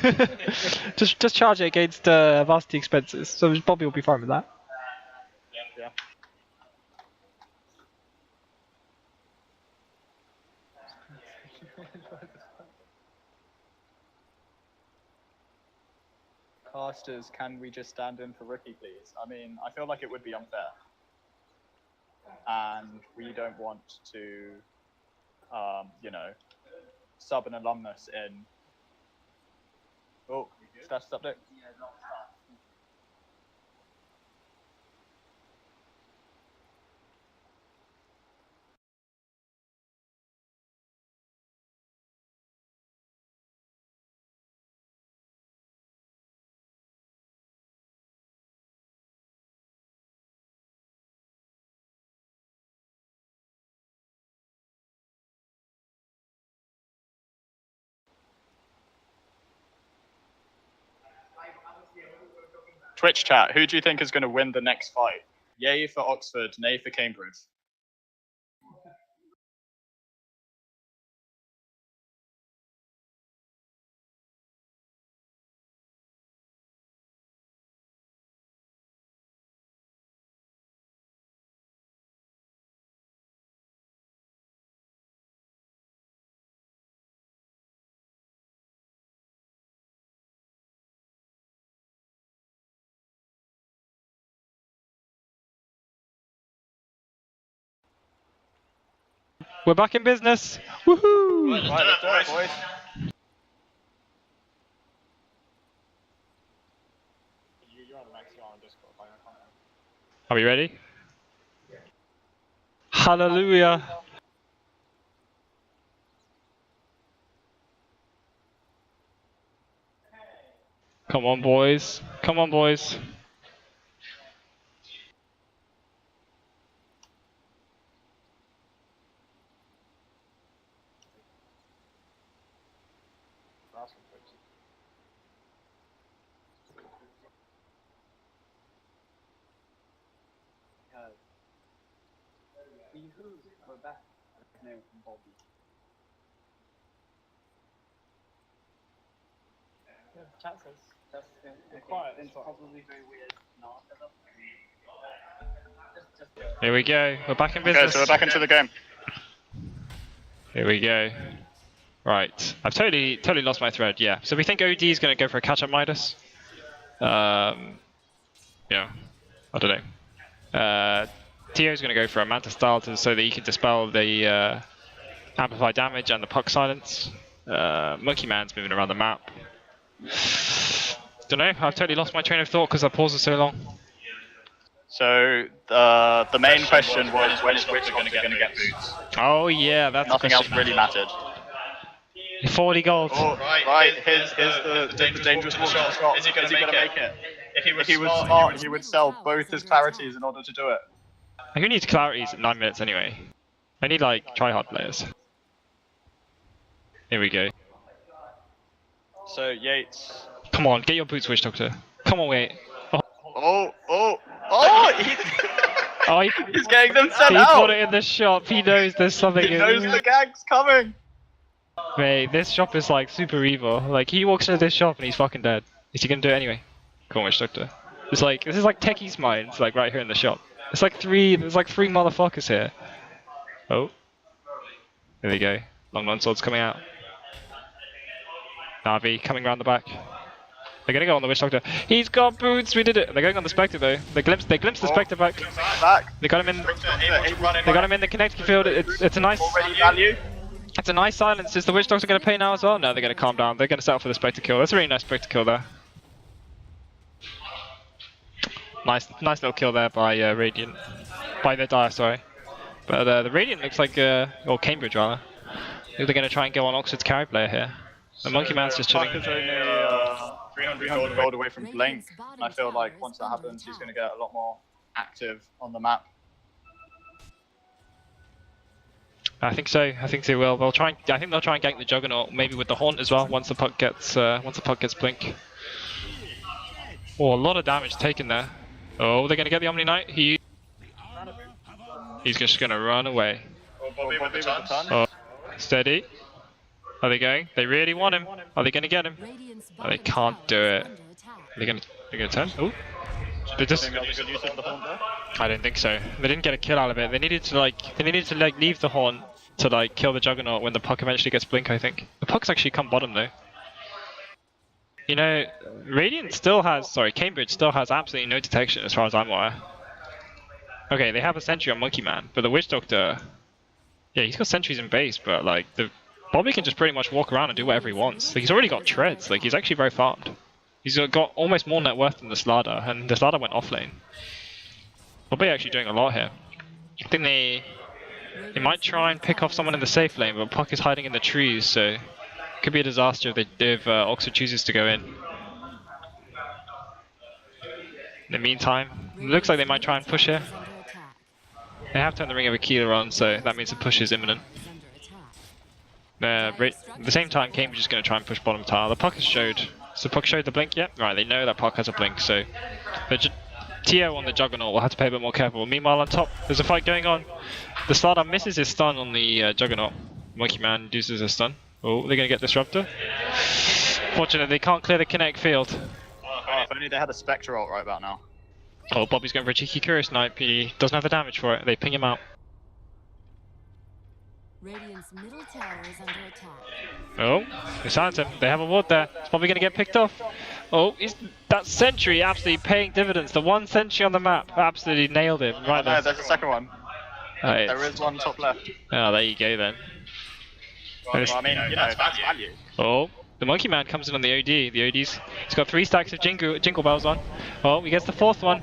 just charge it against varsity expenses, so Bobby will be fine with that. Yeah. Casters, can we just stand in for Ricky, please? I mean, I feel like it would be unfair. And we don't want to, you know, sub an alumnus in. Oh, status update. Twitch chat, who do you think is going to win the next fight? Yay for Oxford, nay for Cambridge. We're back in business. Woohoo! Right, let's do it, boys. You're on the next one on Discord, I can't. Are we ready? Hallelujah. Come on, boys. Come on, boys. That's some fixes. We're back. No, from Bobby. Yeah, chat says. That's quiet. It's probably very weird. Not Here we go. We're back in Okay, business. so we're back into the game. Here we go. Right. I've totally lost my thread. Yeah. So we think OD is going to go for a catch-up Midas. Yeah. I don't know. Tio is going to go for a Manta style so that he can dispel the amplify damage and the puck silence. Monkey Man's moving around the map. Don't know. I've totally lost my train of thought because I paused it so long. So the main question was when is Witcher going to get boots? Oh yeah, that's Nothing else really mattered. 40 gold. Oh, right, here's the dangerous shot. Is he going to make it? If he was smart, he would sell both his clarities in order to do it. Who needs clarities at 9 minutes anyway? I need like try-hard players. Here we go. So Yates. Come on, get your boots, Witch Doctor. Come on, wait. Oh! Oh, He's getting them sent he out. put it in the shop. He knows there's something He in knows the gag's coming. Mate, this shop is like super evil. Like he walks into this shop and he's fucking dead. Is he gonna do it anyway? Come on, Witch Doctor. It's like this is like Techie's minds, like right here in the shop. There's like three motherfuckers here. Oh. There we go. Long swords coming out. Navi coming around the back. They're gonna go on the Witch Doctor. He's got boots. We did it. They're going on the Spectre though. They glimpsed the Spectre back. They got him in. They got him in the connecting field. It's a nice. Value. It's a nice silence. Is the Witch Doctor gonna pay now as well? No, they're gonna calm down. They're gonna settle for the Spectre kill. That's a really nice Spectre kill there. Nice little kill there by Radiant. By the Dire, sorry. But the Radiant looks like or Cambridge rather. They're gonna try and go on Oxford's carry player here. The Monkey Man's just chilling. Puck is only 300 gold away from Blink, and I feel like once that happens, he's going to get a lot more active on the map. I think so. I think they will. They'll try. I think they'll try and gank the Juggernaut, maybe with the Haunt as well. Once the puck gets Blink. Oh, a lot of damage taken there. Oh, they're gonna get the Omni Knight. He's just gonna run away. Bobby with the ton. Oh, steady. Are they going? They really want him. Are they gonna get him? Oh, they can't do it. They're gonna turn. Oh, they just. I don't think so. They didn't get a kill out of it. They needed to leave the Haunt to like kill the Juggernaut when the puck eventually gets Blink. I think the puck's actually come bottom though. You know, Cambridge still has absolutely no detection as far as I'm aware. Okay, they have a sentry on Monkey Man, but the Witch Doctor, yeah, he's got sentries in base, but like Bobby can just pretty much walk around and do whatever he wants. Like he's already got treads. Like he's actually very farmed. He's got almost more net worth than the Slada, and the Slada went off lane. Bobby actually doing a lot here. I think they might try and pick off someone in the safe lane, but Puck is hiding in the trees, so it could be a disaster if Oxford chooses to go in. In the meantime, it looks like they might try and push here. They have turned the Ring of Aquila on, so that means the push is imminent. At the same time, Cambridge is going to try and push bottom tile. The puck has showed. So puck showed the blink yet? Right, they know that puck has a blink, so the TO on the Juggernaut will have to pay a bit more careful. Meanwhile, on top, there's a fight going on. The Slada misses his stun on the Juggernaut. Monkey Man uses his stun. Oh, they're going to get Disruptor. Fortunately, they can't clear the kinetic field. Oh, if only they had a Spectre ult right about now. Oh, Bobby's going for a cheeky Curious Snipe. He doesn't have the damage for it. They ping him out. Radiant's middle tower is under attack. Oh, they silenced him. They have a ward there. It's probably going to get picked off. Oh, that sentry absolutely paying dividends. The one sentry on the map absolutely nailed him right No, there. there's a second one. There is one top left. Oh, there you go then. Well, I mean, you know, that's value. Oh, the Monkey Man comes in on the OD. The OD's he's got 3 stacks of jingle bells on. Oh, he gets the 4th one.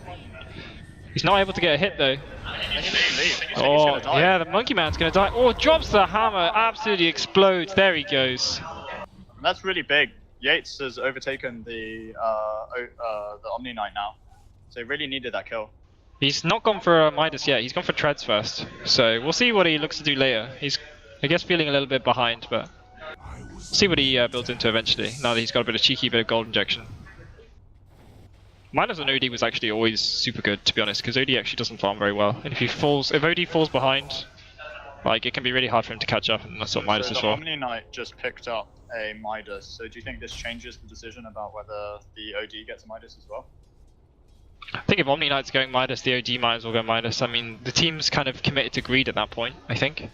He's not able to get a hit though. Oh, yeah, the Monkey Man's gonna die. Oh, drops the hammer, absolutely explodes. There he goes. That's really big. Yates has overtaken the Omni Knight now, so he really needed that kill. He's not gone for Midas yet. He's gone for treads first. So we'll see what he looks to do later. He's, I guess, feeling a little bit behind, but see what he builds into eventually. Now that he's got a bit of cheeky bit of gold injection. Midas on OD was actually always super good, to be honest, because OD actually doesn't farm very well. And if OD falls behind, like it can be really hard for him to catch up, and that's what Midas is for. Omni Knight just picked up a Midas, so do you think this changes the decision about whether the OD gets a Midas as well? I think if Omni Knight's going Midas, the OD might as well go Midas. I mean, the team's kind of committed to greed at that point, I think.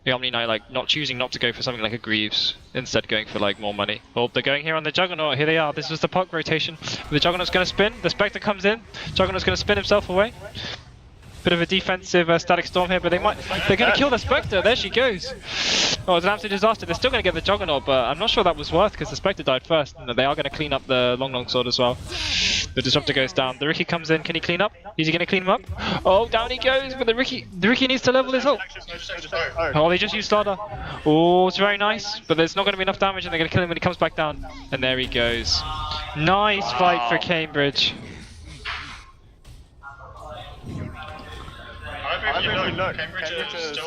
The Omni Knight like choosing not to go for something like a Greaves, instead going for like more money. Oh, they're going here on the Juggernaut. Here they are. This was the puck rotation. The Juggernaut's going to spin. The Spectre comes in. Juggernaut's going to spin himself away. Bit of a defensive static storm here, but they're going to kill the Spectre. There she goes. Oh, it's an absolute disaster. They're still going to get the Juggernaut, but I'm not sure that was worth because the Spectre died first, and they are going to clean up the long sword as well. The Disruptor goes down. The Riki comes in. Can he clean up? Is he going to clean him up? Oh, down he goes, but the Riki needs to level his ult. Oh, they just used Starter. Oh, it's very nice, but there's not going to be enough damage, and they're going to kill him when he comes back down. And there he goes. Nice fight for Cambridge. However, if you look, Cambridge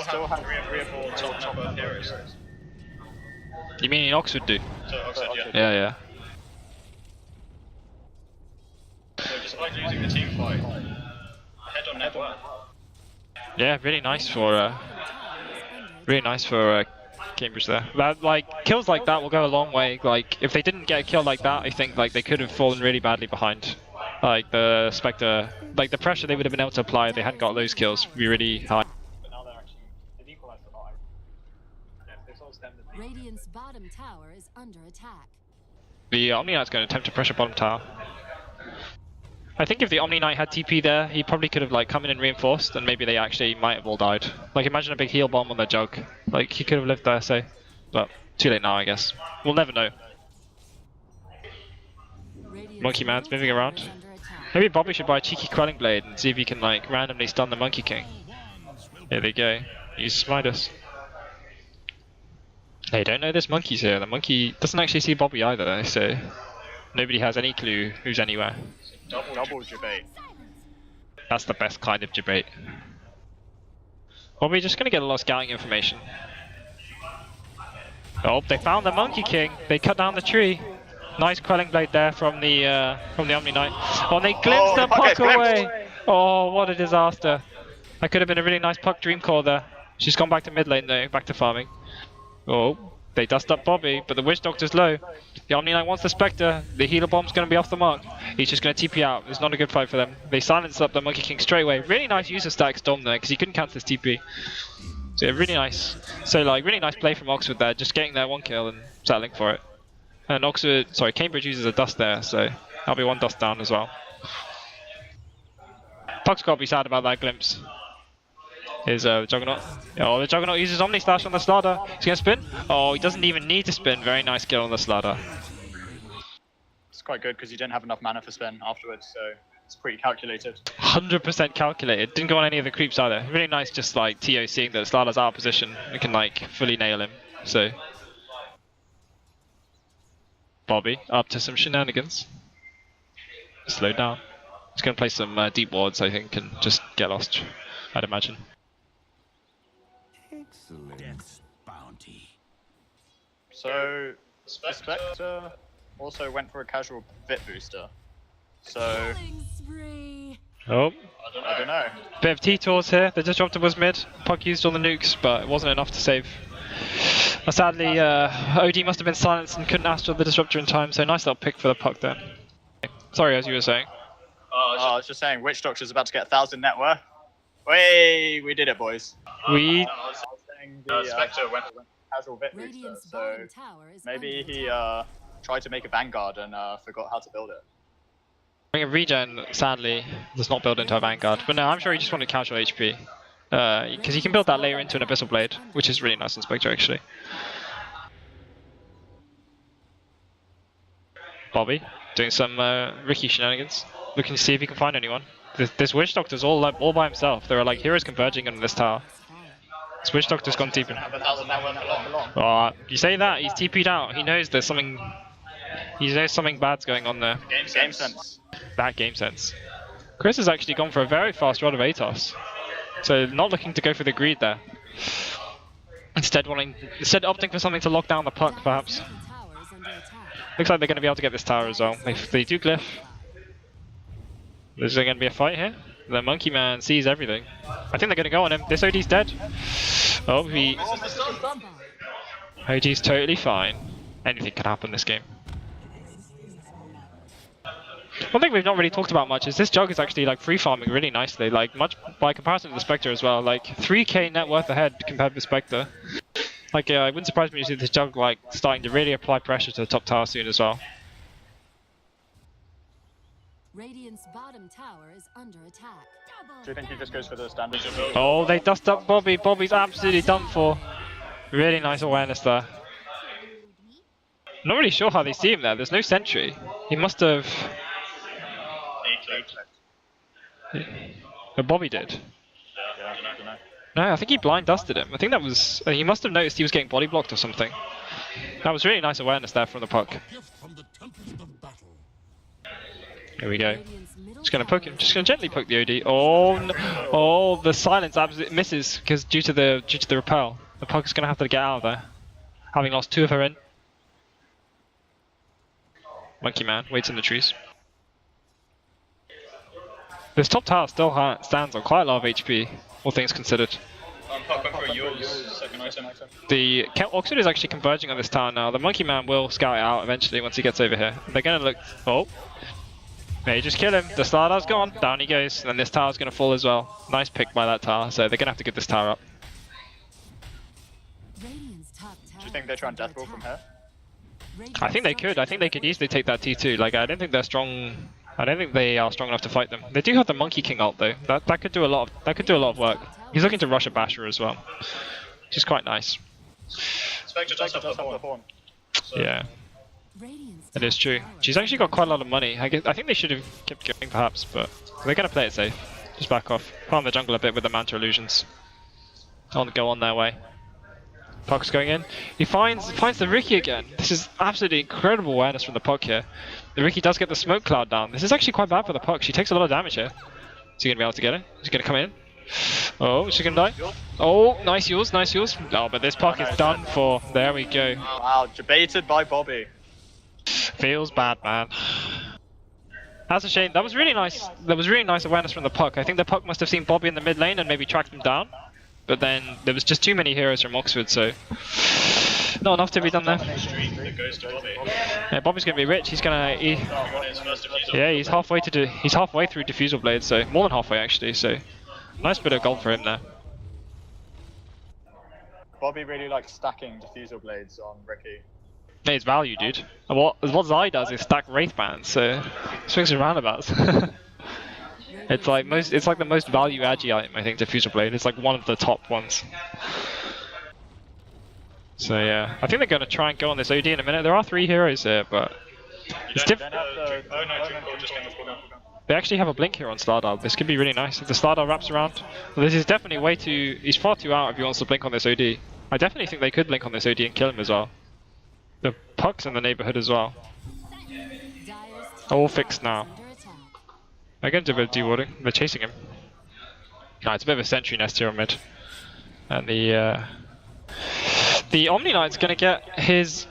still have 3 or 4 top heroes. You mean in Oxford do? Oxford, yeah. Yeah. So just like using the team fight, head on network. Yeah, really nice for Cambridge there. That, like, kills like that will go a long way. Like, if they didn't get a kill like that, I think like they could have fallen really badly behind. Like the Spectre, like the pressure they would have been able to apply if they hadn't got those kills would be really high. But now they've equalized a lot. Yeah, they sort of stemmed the Radiant's bottom tower is under attack. The Omni Knight's going to attempt to pressure bottom tower. I think if the Omni Knight had TP there, he probably could have like come in and reinforced, and maybe they actually might have all died. Like imagine a big heal bomb on the Jug. Like he could have lived there, say. But too late now, I guess. We'll never know. Monkey Man's moving around. Maybe Bobby should buy a cheeky Quelling Blade and see if he can like randomly stun the Monkey King. Here they go. Use Midas. They don't know this monkey's here. The monkey doesn't actually see Bobby either, so nobody has any clue who's anywhere. Double debate. That's the best kind of debate. Bobby just gonna get a lot of scouting information. Oh, they found the Monkey King. They cut down the tree. Nice Quelling Blade there from the Omni Knight. Oh, and they glimpsed the puck away. Oh, what a disaster. That could have been a really nice puck dream call there. She's gone back to mid lane though, back to farming. Oh, they dust up Bobby, but the Witch Doctor's low. The Omni Knight wants the Spectre. The healer bomb's going to be off the mark. He's just going to TP out. It's not a good fight for them. They silence up the Monkey King straight away. Really nice use of Static Storm there, because he couldn't cancel this TP. So yeah, really nice. So like, really nice play from Oxford there, just getting their 1 kill and settling for it. And Cambridge uses a dust there, so that'll be 1 dust down as well. Puck's got to be sad about that glimpse. Here's Juggernaut. Oh, the Juggernaut uses Omni Slash on the Starter. He's going to spin. Oh, he doesn't even need to spin. Very nice kill on the Starter. It's quite good because you didn't have enough mana for spin afterwards, so it's pretty calculated. 100% calculated. Didn't go on any of the creeps either. Really nice just like TO seeing that Starter's out of position. We can like fully nail him. So Bobby up to some shenanigans. Slow down. He's going to play some deep wards, I think, and just get lost, I'd imagine. Death's bounty. So Spectre also went for a casual bit booster. So Killing spree. Oh, I don't know. bit of T-Tours here. The Disruptor was mid. Puck used all the nukes, but it wasn't enough to save. Sadly, OD must have been silenced and couldn't astral the Disruptor in time, so nice little pick for the puck there. Sorry, as you were saying. I was just saying, Witch Doctor's about to get 1,000 net worth. Way, we did it, boys. We... I was saying the Spectre went for casual bit booster, Radiant's so bottom tower is maybe under he attack. tried to make a Vanguard and forgot how to build it. I think a regen, sadly, does not build into a Vanguard. But no, I'm sure he just wanted casual HP. Because you can build that layer into an Abyssal Blade, which is really nice on Spectre actually. Bobby doing some Ricky shenanigans, looking to see if he can find anyone. This Witch Doctor's all by himself. There are like heroes converging on this tower. This Witch Doctor's gone deep in. Oh, you say that, he's TP'd out. He knows there's something. He knows something bad's going on there. Game sense. Bad game sense. Chris has actually gone for a very fast rod of Atos. So not looking to go for the greed there. Instead opting for something to lock down the puck perhaps. Middle tower is under attack. Looks like they're going to be able to get this tower as well. If they do glyph, there's going to be a fight here. The Monkey Man sees everything. I think they're going to go on him. This OD's dead. Oh, OD's totally fine. Anything can happen this game. One thing we've not really talked about much is this Jug is actually like free farming really nicely, like much by comparison to the Spectre as well, like 3k net worth ahead compared with Spectre. Like it wouldn't surprise me to see this Jug like starting to really apply pressure to the top tower soon as well. Radiant's bottom tower is under attack. Do you think he just goes for the standard? Oh, they dust up Bobby. Bobby's absolutely done for. Really nice awareness there. Not really sure how they see him there. There's no sentry. He must have. But Bobby did. Yeah, I don't know. No, I think he blind dusted him. I think that was. He must have noticed he was getting body blocked or something. That was really nice awareness there from the puck. Gift from the tempest of battle. Here we go. Radiant's middle Just gonna poke him. tower Just gonna gently poke the OD. Oh, no. Oh, the silence absolutely misses because due to the repel, the puck is gonna have to get out of there, having lost 2 of her in. Monkey Man waits in the trees. This top tower still stands on quite a lot of HP, all things considered. The Oxford is actually converging on this tower now. The Monkey Man will scout it out eventually once he gets over here. They're gonna look. Oh. They just kill him. The Slardar's gone. Down he goes. And then this tower's going to fall as well. Nice pick by that tower. So they're going to have to get this tower up. Radiant's top tower Do you think they're trying is under death roll from attack. here? I think they could. I think they could easily take that T2. Like, I don't think they're strong. I don't think they are strong enough to fight them. They do have the Monkey King ult though. That could do a lot of work. He's looking to rush a Basher as well, which is quite nice. Spectre does have the horn. Yeah. Radiant's It is top true. tower She's actually got quite a lot of money. I think they should have kept going perhaps, but they're going to play it safe. Just back off. Farm the jungle a bit with the Manta Illusions. Go on their way. Puck's going in. He finds the Ricky again. This is absolutely incredible awareness from the Puck here. The Ricky does get the smoke cloud down. This is actually quite bad for the Puck. She takes a lot of damage here. Is he going to be able to get it? Is he going to come in? Oh, she's going to die. Oh, nice yours, nice yours. Oh, but this Puck is done for. There we go. Wow, debated by Bobby. Feels bad, man. That's a shame. That was really nice. That was really nice awareness from the Puck. I think the Puck must have seen Bobby in the mid lane and maybe tracked him down. But then there was just too many heroes from Oxford, so not enough to be done there. Yeah, Bobby's gonna be rich. He's gonna. Yeah, he's halfway through Diffusal Blade, so more than halfway actually. So nice bit of gold for him there. Bobby really likes stacking diffusal blades on Ricky. It's value, dude. And what Zai does is stack Wraith Bands, so swings and roundabouts. It's like the most value agi item, I think, Diffusal Blade. It's like one of the top ones. So yeah, I think they're gonna try and go on this OD in a minute. There are 3 heroes here, but it's different. They actually have a blink here on Slardar. This could be really nice if the Slardar wraps around. Well, this is definitely way too. He's far too out if he wants to blink on this OD. I definitely think they could blink on this OD and kill him as well. The Puck's in the neighborhood as well. All fixed now. They're going to do a bit of dewarding. They're chasing him. No, it's a bit of a sentry nest here on mid. And the Omni Knight's gonna get his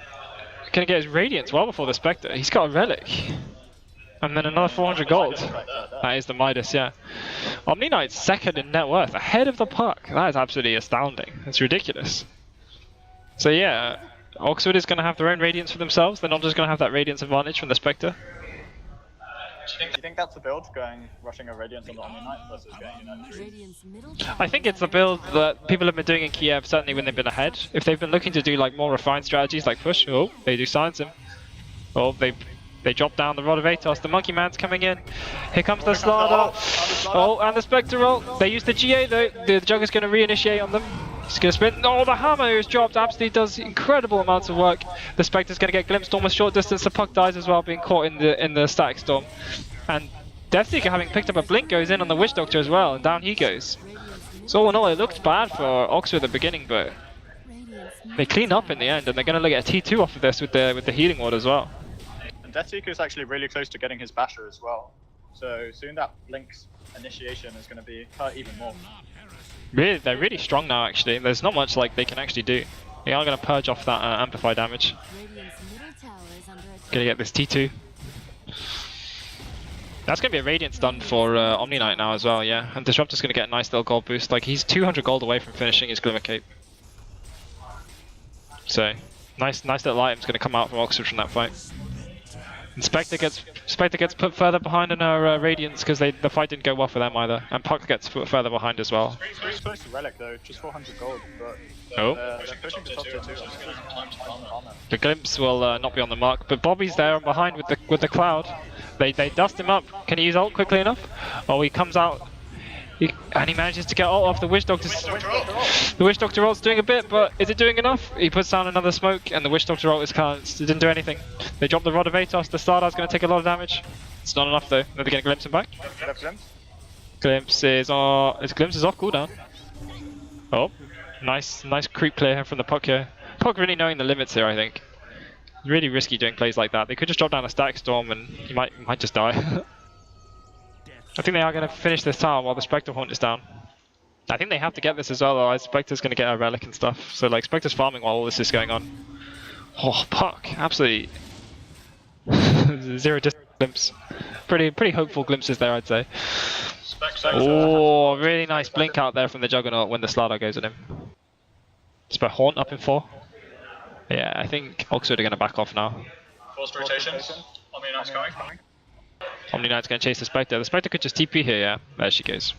Radiance well before the Spectre. He's got a relic. And then another 400 gold. That is the Midas, yeah. Omni Knight's second in net worth, ahead of the Puck. That is absolutely astounding. It's ridiculous. So yeah, Oxford is gonna have their own Radiance for themselves. They're not just gonna have that Radiance advantage from the Spectre. Do you think that's the build, rushing a Radiance on the Omni Knight versus getting Radiant's middle I think it's the build that people have been doing in Kiev, certainly when they've been ahead. If they've been looking to do like more refined strategies like push, oh, they do silence him. Oh, they They drop down the Rod of Atos. The Monkey Man's coming in. Here comes the Slardar. Oh, and the Spectre ult. They use the GA though. The Jugger's going to reinitiate on them. He's going to sprint. Oh, the Hammer is dropped. Absolutely does incredible amounts of work. The Spectre's going to get glimpsed almost short distance. The Puck dies as well, being caught in the Static Storm. And Deathseeker, having picked up a blink, goes in on the Witch Doctor as well, and down he goes. So all in all, it looked bad for Oxford at the beginning, but they clean up in the end, and they're going to get a T2 off of this with the Healing Ward as well. And Deathseeker is actually really close to getting his Basher as well. So soon that Blink's initiation is going to be hurt even more. Really, they're really strong now actually. There's not much like they can actually do. They are going to purge off that amplify damage. Going to get this T2. That's going to be a Radiant stun for Omni Knight now as well, yeah. And Disruptor's going to get a nice little gold boost. Like, he's 200 gold away from finishing his Glimmer Cape. So, nice little item's going to come out from Oxford from that fight. And Spectre gets put further behind in her Radiance because the fight didn't go well for them either. And Puck gets put further behind as well. Pretty close to Relic though, just 400 gold, but they're pushing the top tier too. The Glimpse will not be on the mark, but Bobby's there on behind with the Cloud. They dust him up. Can he use ult quickly enough? Oh, he comes out. And he manages to get ult off the Witch Doctor. The Witch Doctor ult's doing a bit, but is it doing enough? He puts down another smoke, and the Witch Doctor ult didn't do anything. They drop the Rod of Atos. The Stardar's going to take a lot of damage. It's not enough though. They're going to glimpse him back. Glimpse is off cooldown. Oh, nice creep play here from the Puck here. Puck really knowing the limits here, I think. It's really risky doing plays like that. They could just drop down a Static Storm, and he might just die. I think they are going to finish this tower while the Spectre Haunt is down. I think they have to get this as well, otherwise Spectre's going to get a relic and stuff. So like Spectre's farming while all this is going on. Oh, Puck, absolutely zero distance glimpse. Pretty hopeful glimpses there, I'd say. Oh, really nice blink out there from the Juggernaut when the Slardar goes at him. Spec Haunt up in 4. Yeah, I think Oxford are going to back off now. Forced rotations. Omni Knight's coming. Omni Knight's going to chase the Spectre. The Spectre could just TP here, yeah. There she goes.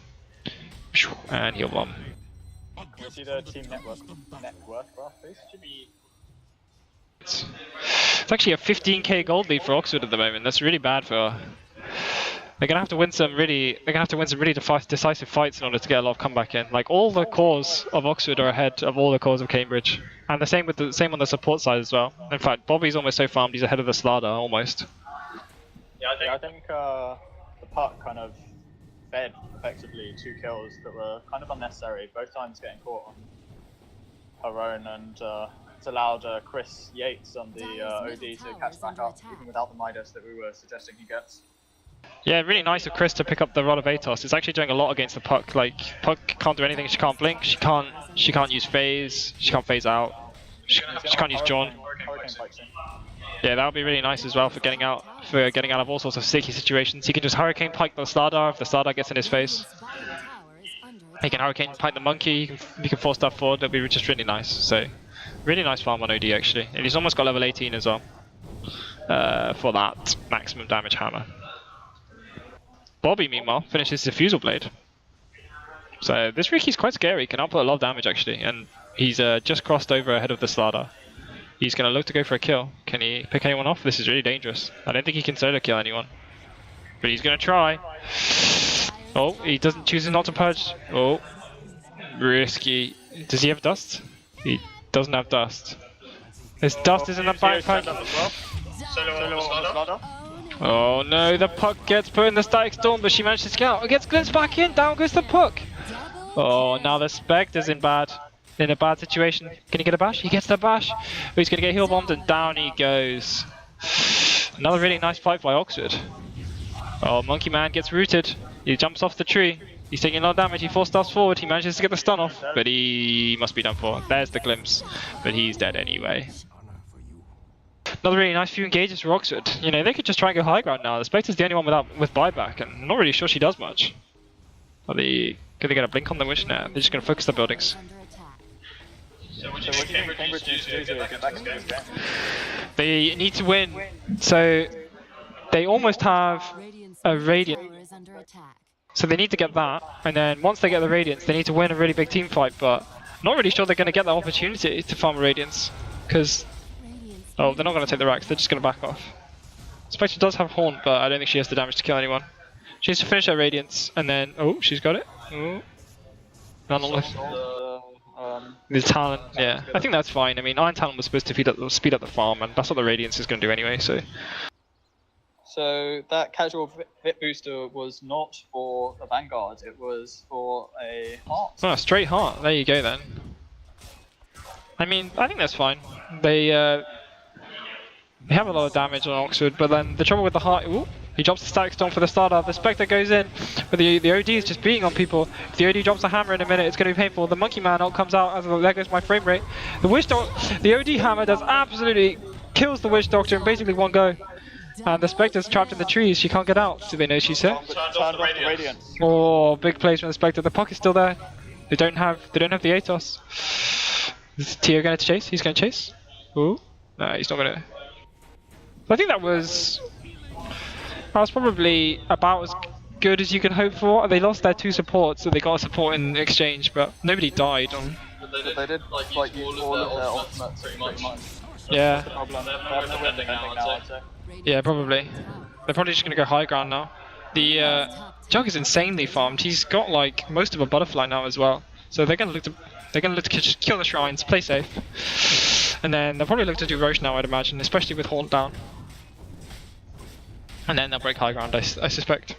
And he'll bomb. Can we see the team net worth graph, please? It's actually a 15k gold lead for Oxford at the moment. That's really bad for. They're gonna have to win some really. They're gonna have to win some really decisive fights in order to get a lot of comeback in. Like all the cores of Oxford are ahead of all the cores of Cambridge, and the same on the support side as well. In fact, Bobby's almost so farmed he's ahead of the Slardar almost. Yeah, I think the Puck kind of fed effectively 2 kills that were kind of unnecessary. Both times getting caught on her own, and it's allowed Chris Yates on the OD to catch back up, even without the Midas that we were suggesting he gets. Yeah, really nice of Chris to pick up the Rod of Atos. It's actually doing a lot against the Puck. Like Puck can't do anything. She can't blink. She can't use phase. She can't phase out. She can't use John. Yeah, that would be really nice as well for getting out of all sorts of sticky situations. He can just Hurricane Pike the Slardar if the Slardar gets in his face. He can Hurricane Pike the Monkey. He can force stuff forward. That'd be just really nice. So, really nice farm on OD actually, and he's almost got level 18 as well for that maximum damage hammer. Bobby, meanwhile, finishes his Diffusal Blade. So this Riki's quite scary. He can output a lot of damage actually, and he's just crossed over ahead of the Slardar. He's going to look to go for a kill. Can he pick anyone off? This is really dangerous. I don't think he can solo kill anyone. But he's going to try. Oh, he chooses not to purge. Oh, risky. Does he have dust? He doesn't have dust. His dust is in the backpack. Oh no, the Puck gets put in the Static Storm, but she manages to get out. It gets glimpsed back in. Down goes the Puck. Oh, now the Spectre's in a bad situation. Can he get a bash? He gets the bash. But he's going to get heal bombed, and down he goes. Another really nice fight by Oxford. Oh, Monkey Man gets rooted. He jumps off the tree. He's taking a lot of damage. He 4-stars forward. He manages to get the stun off, but he must be done for. There's the glimpse, but he's dead anyway. Another really nice few engages for Oxford. You know, they could just try and go high ground now. The Spectre's the only one with buyback, and I'm not really sure she does much. Could they get a blink on the Wish? Nah, they're just going to focus the buildings. So what do you think Cambridge needs to do to get back into this game? They need to win. So they almost have a Radiant. So they need to get that, and then once they get the Radiance, they need to win a really big team fight, but I'm not really sure they're going to get that opportunity to farm a Radiance, because... Oh, they're not going to take the racks, they're just going to back off. Spectre does have Haunt, but I don't think she has the damage to kill anyone. She needs to finish her Radiance, and then... Oh, she's got it. Oh. Nonetheless. The Talon, yeah. I think that's fine. I mean, Iron Talon was supposed to speed up the farm, and that's what the Radiance is going to do anyway, so... So that casual hit booster was not for a Vanguard, it was for a Heart. Oh, straight Heart. There you go then. I mean, I think that's fine. They have a lot of damage on Oxford, but then the trouble with the Heart... Ooh, he drops the Static Storm for the startup. The Spectre goes in, but the OD is just beating on people. If the OD drops a hammer in a minute, it's going to be painful. The Monkey Man ult comes out, there goes my frame rate. The Witch Doctor, the OD hammer does absolutely kills the Witch Doctor in basically one go. And the Spectre's trapped in the trees, she can't get out. Do they know she's here? Turned off the Radiance. Oh, big plays from the Spectre. The Puck is still there. They don't have the Atos. Is Tio going to chase? He's going to chase. Ooh. No, he's not going to. I think that was probably about as good as you can hope for. They lost their 2 supports, so they got a support in exchange, but nobody died on. They did like use all of their ultimates pretty much. Yeah. That's the problem. They have no ending now, I'd say. Yeah, probably. They're probably just gonna go high ground now. The Jug is insanely farmed. He's got like most of a butterfly now as well. So they're gonna look to just kill the shrines, play safe, and then they'll probably look to do Roche now, I'd imagine, especially with Haunt down. And then they'll break high ground, I suspect.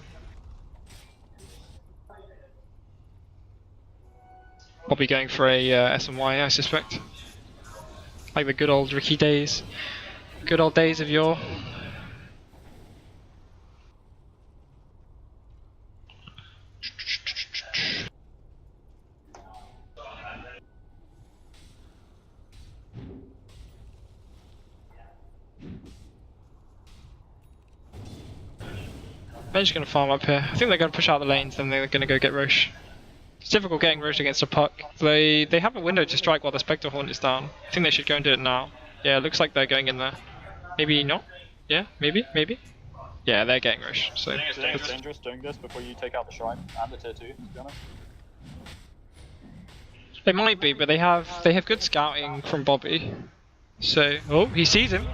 Probably going for a SMY, I suspect. Like the good old Ricky days. Good old days of yore. They're just going to farm up here. I think they're going to push out the lanes, then they're going to go get Roche. It's difficult getting Roche against a puck. They have a window to strike while the Spectre Horn is down. I think they should go and do it now. Yeah, it looks like they're going in there. Maybe not? Yeah, maybe? Yeah, they're getting Roche. So I think it's dangerous doing this before you take out the Shrine and the tier 2, to be honest. They might be, but they have good scouting from Bobby. So, oh, he sees him.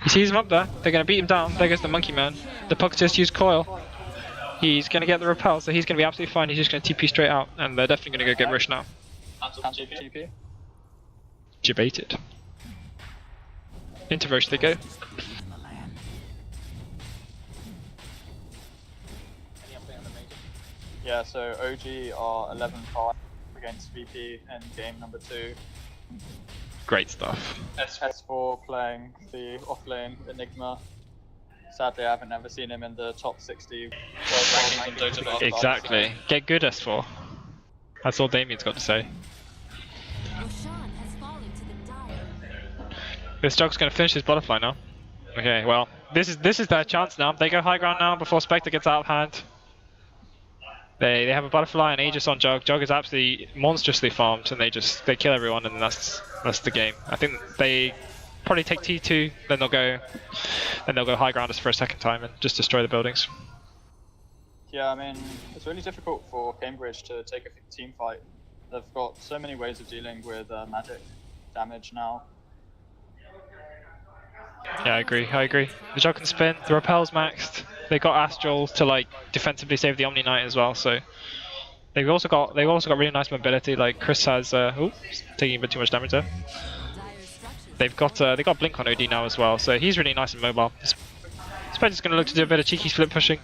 He sees him up there. They're going to beat him down. There goes the Monkey Man. The puck just used coil. He's going to get the repel, so he's going to be absolutely fine. He's just going to TP straight out, and they're definitely going to go get Roche now. Cancel TP. Debated. Into Roche they go. Yeah, so OG are 11-5 against VP in game number 2. Great stuff. S4 playing the offlane Enigma. Sadly, I haven't ever seen him in the top 60 rankings in Dota. Exactly. Get good, S4. That's all Damien's got to say. Roshan has fallen to the dire. This Jug's going to finish his butterfly now. Okay, well, this is their chance now. They go high ground now before Spectre gets out of hand. They have a butterfly and Aegis on Jug. Jug is absolutely monstrously farmed, and they kill everyone, and that's the game. I think they probably take T2, then they'll go high ground us for a second time and just destroy the buildings. Yeah, I mean, it's really difficult for Cambridge to take a team fight. They've got so many ways of dealing with magic damage now. Yeah, I agree. The Jug can spin, the repel's maxed. They got Astral to like defensively save the Omni Knight as well, so they've also got really nice mobility. Like Chris has taking a bit too much damage there. They got Blink on OD now as well, so he's really nice and mobile. Spectre's going to look to do a bit of cheeky split pushing.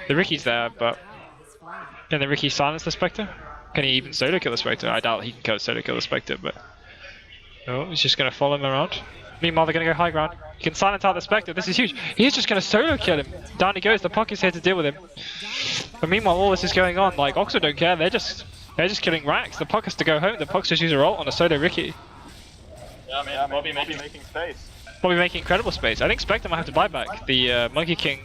The Ricky's there, but can the Ricky silence the Spectre? Can he even solo kill the Spectre? I doubt he can solo kill the Spectre, but no, he's just going to follow him around. Meanwhile, they're going to go high ground. He can silence out the Spectre. This is huge. He's just going to solo kill him. Down he goes. The puck is here to deal with him. But meanwhile, all this is going on. Like Oxford don't care. They're just killing racks. The puck has to go home. The puck's just use a ult on a solo Ricky. Yeah, I mean, Bobby making space. Bobby making incredible space. I think Spectre might have to buy back. The Monkey King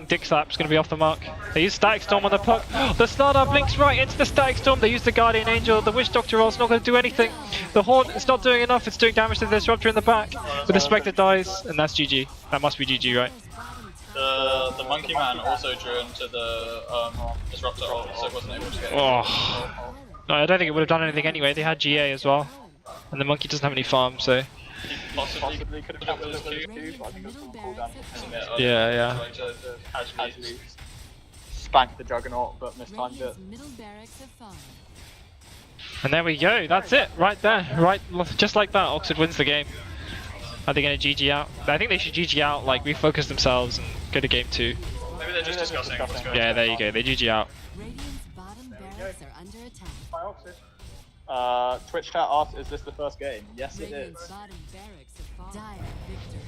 Dick Slap's going to be off the mark. They use Static Storm on the puck. The Stardust blinks right into the Static Storm. They use the Guardian Angel. The Witch Doctor roll's not going to do anything. The Haunt is not doing enough. It's doing damage to the Disruptor in the back. But the Spectre dies, and that's GG. That must be GG, right? The Monkey Man also drew into the Disruptor ult, so it wasn't able to get it. Oh. No, I don't think it would have done anything anyway. They had GA as well. And the Monkey doesn't have any farm, so He possibly could have captured those two, but I think it was on cooldown. Yeah. Casually spanked the Juggernaut, but mistimed it. Radiant's middle barracks have fallen. And there we go. That's it. Right there. Right, just like that. Oxford wins the game. Are they going to GG out? I think they should GG out, like refocus themselves and go to game 2. Maybe they're just discussing what's going on. Yeah, there you go. They GG out. Radiant's bottom barracks are under attack. By Oxford. Twitch chat asked, is this the first game? Yes, it Radiant's is. bottom barracks have fallen. Dire victory.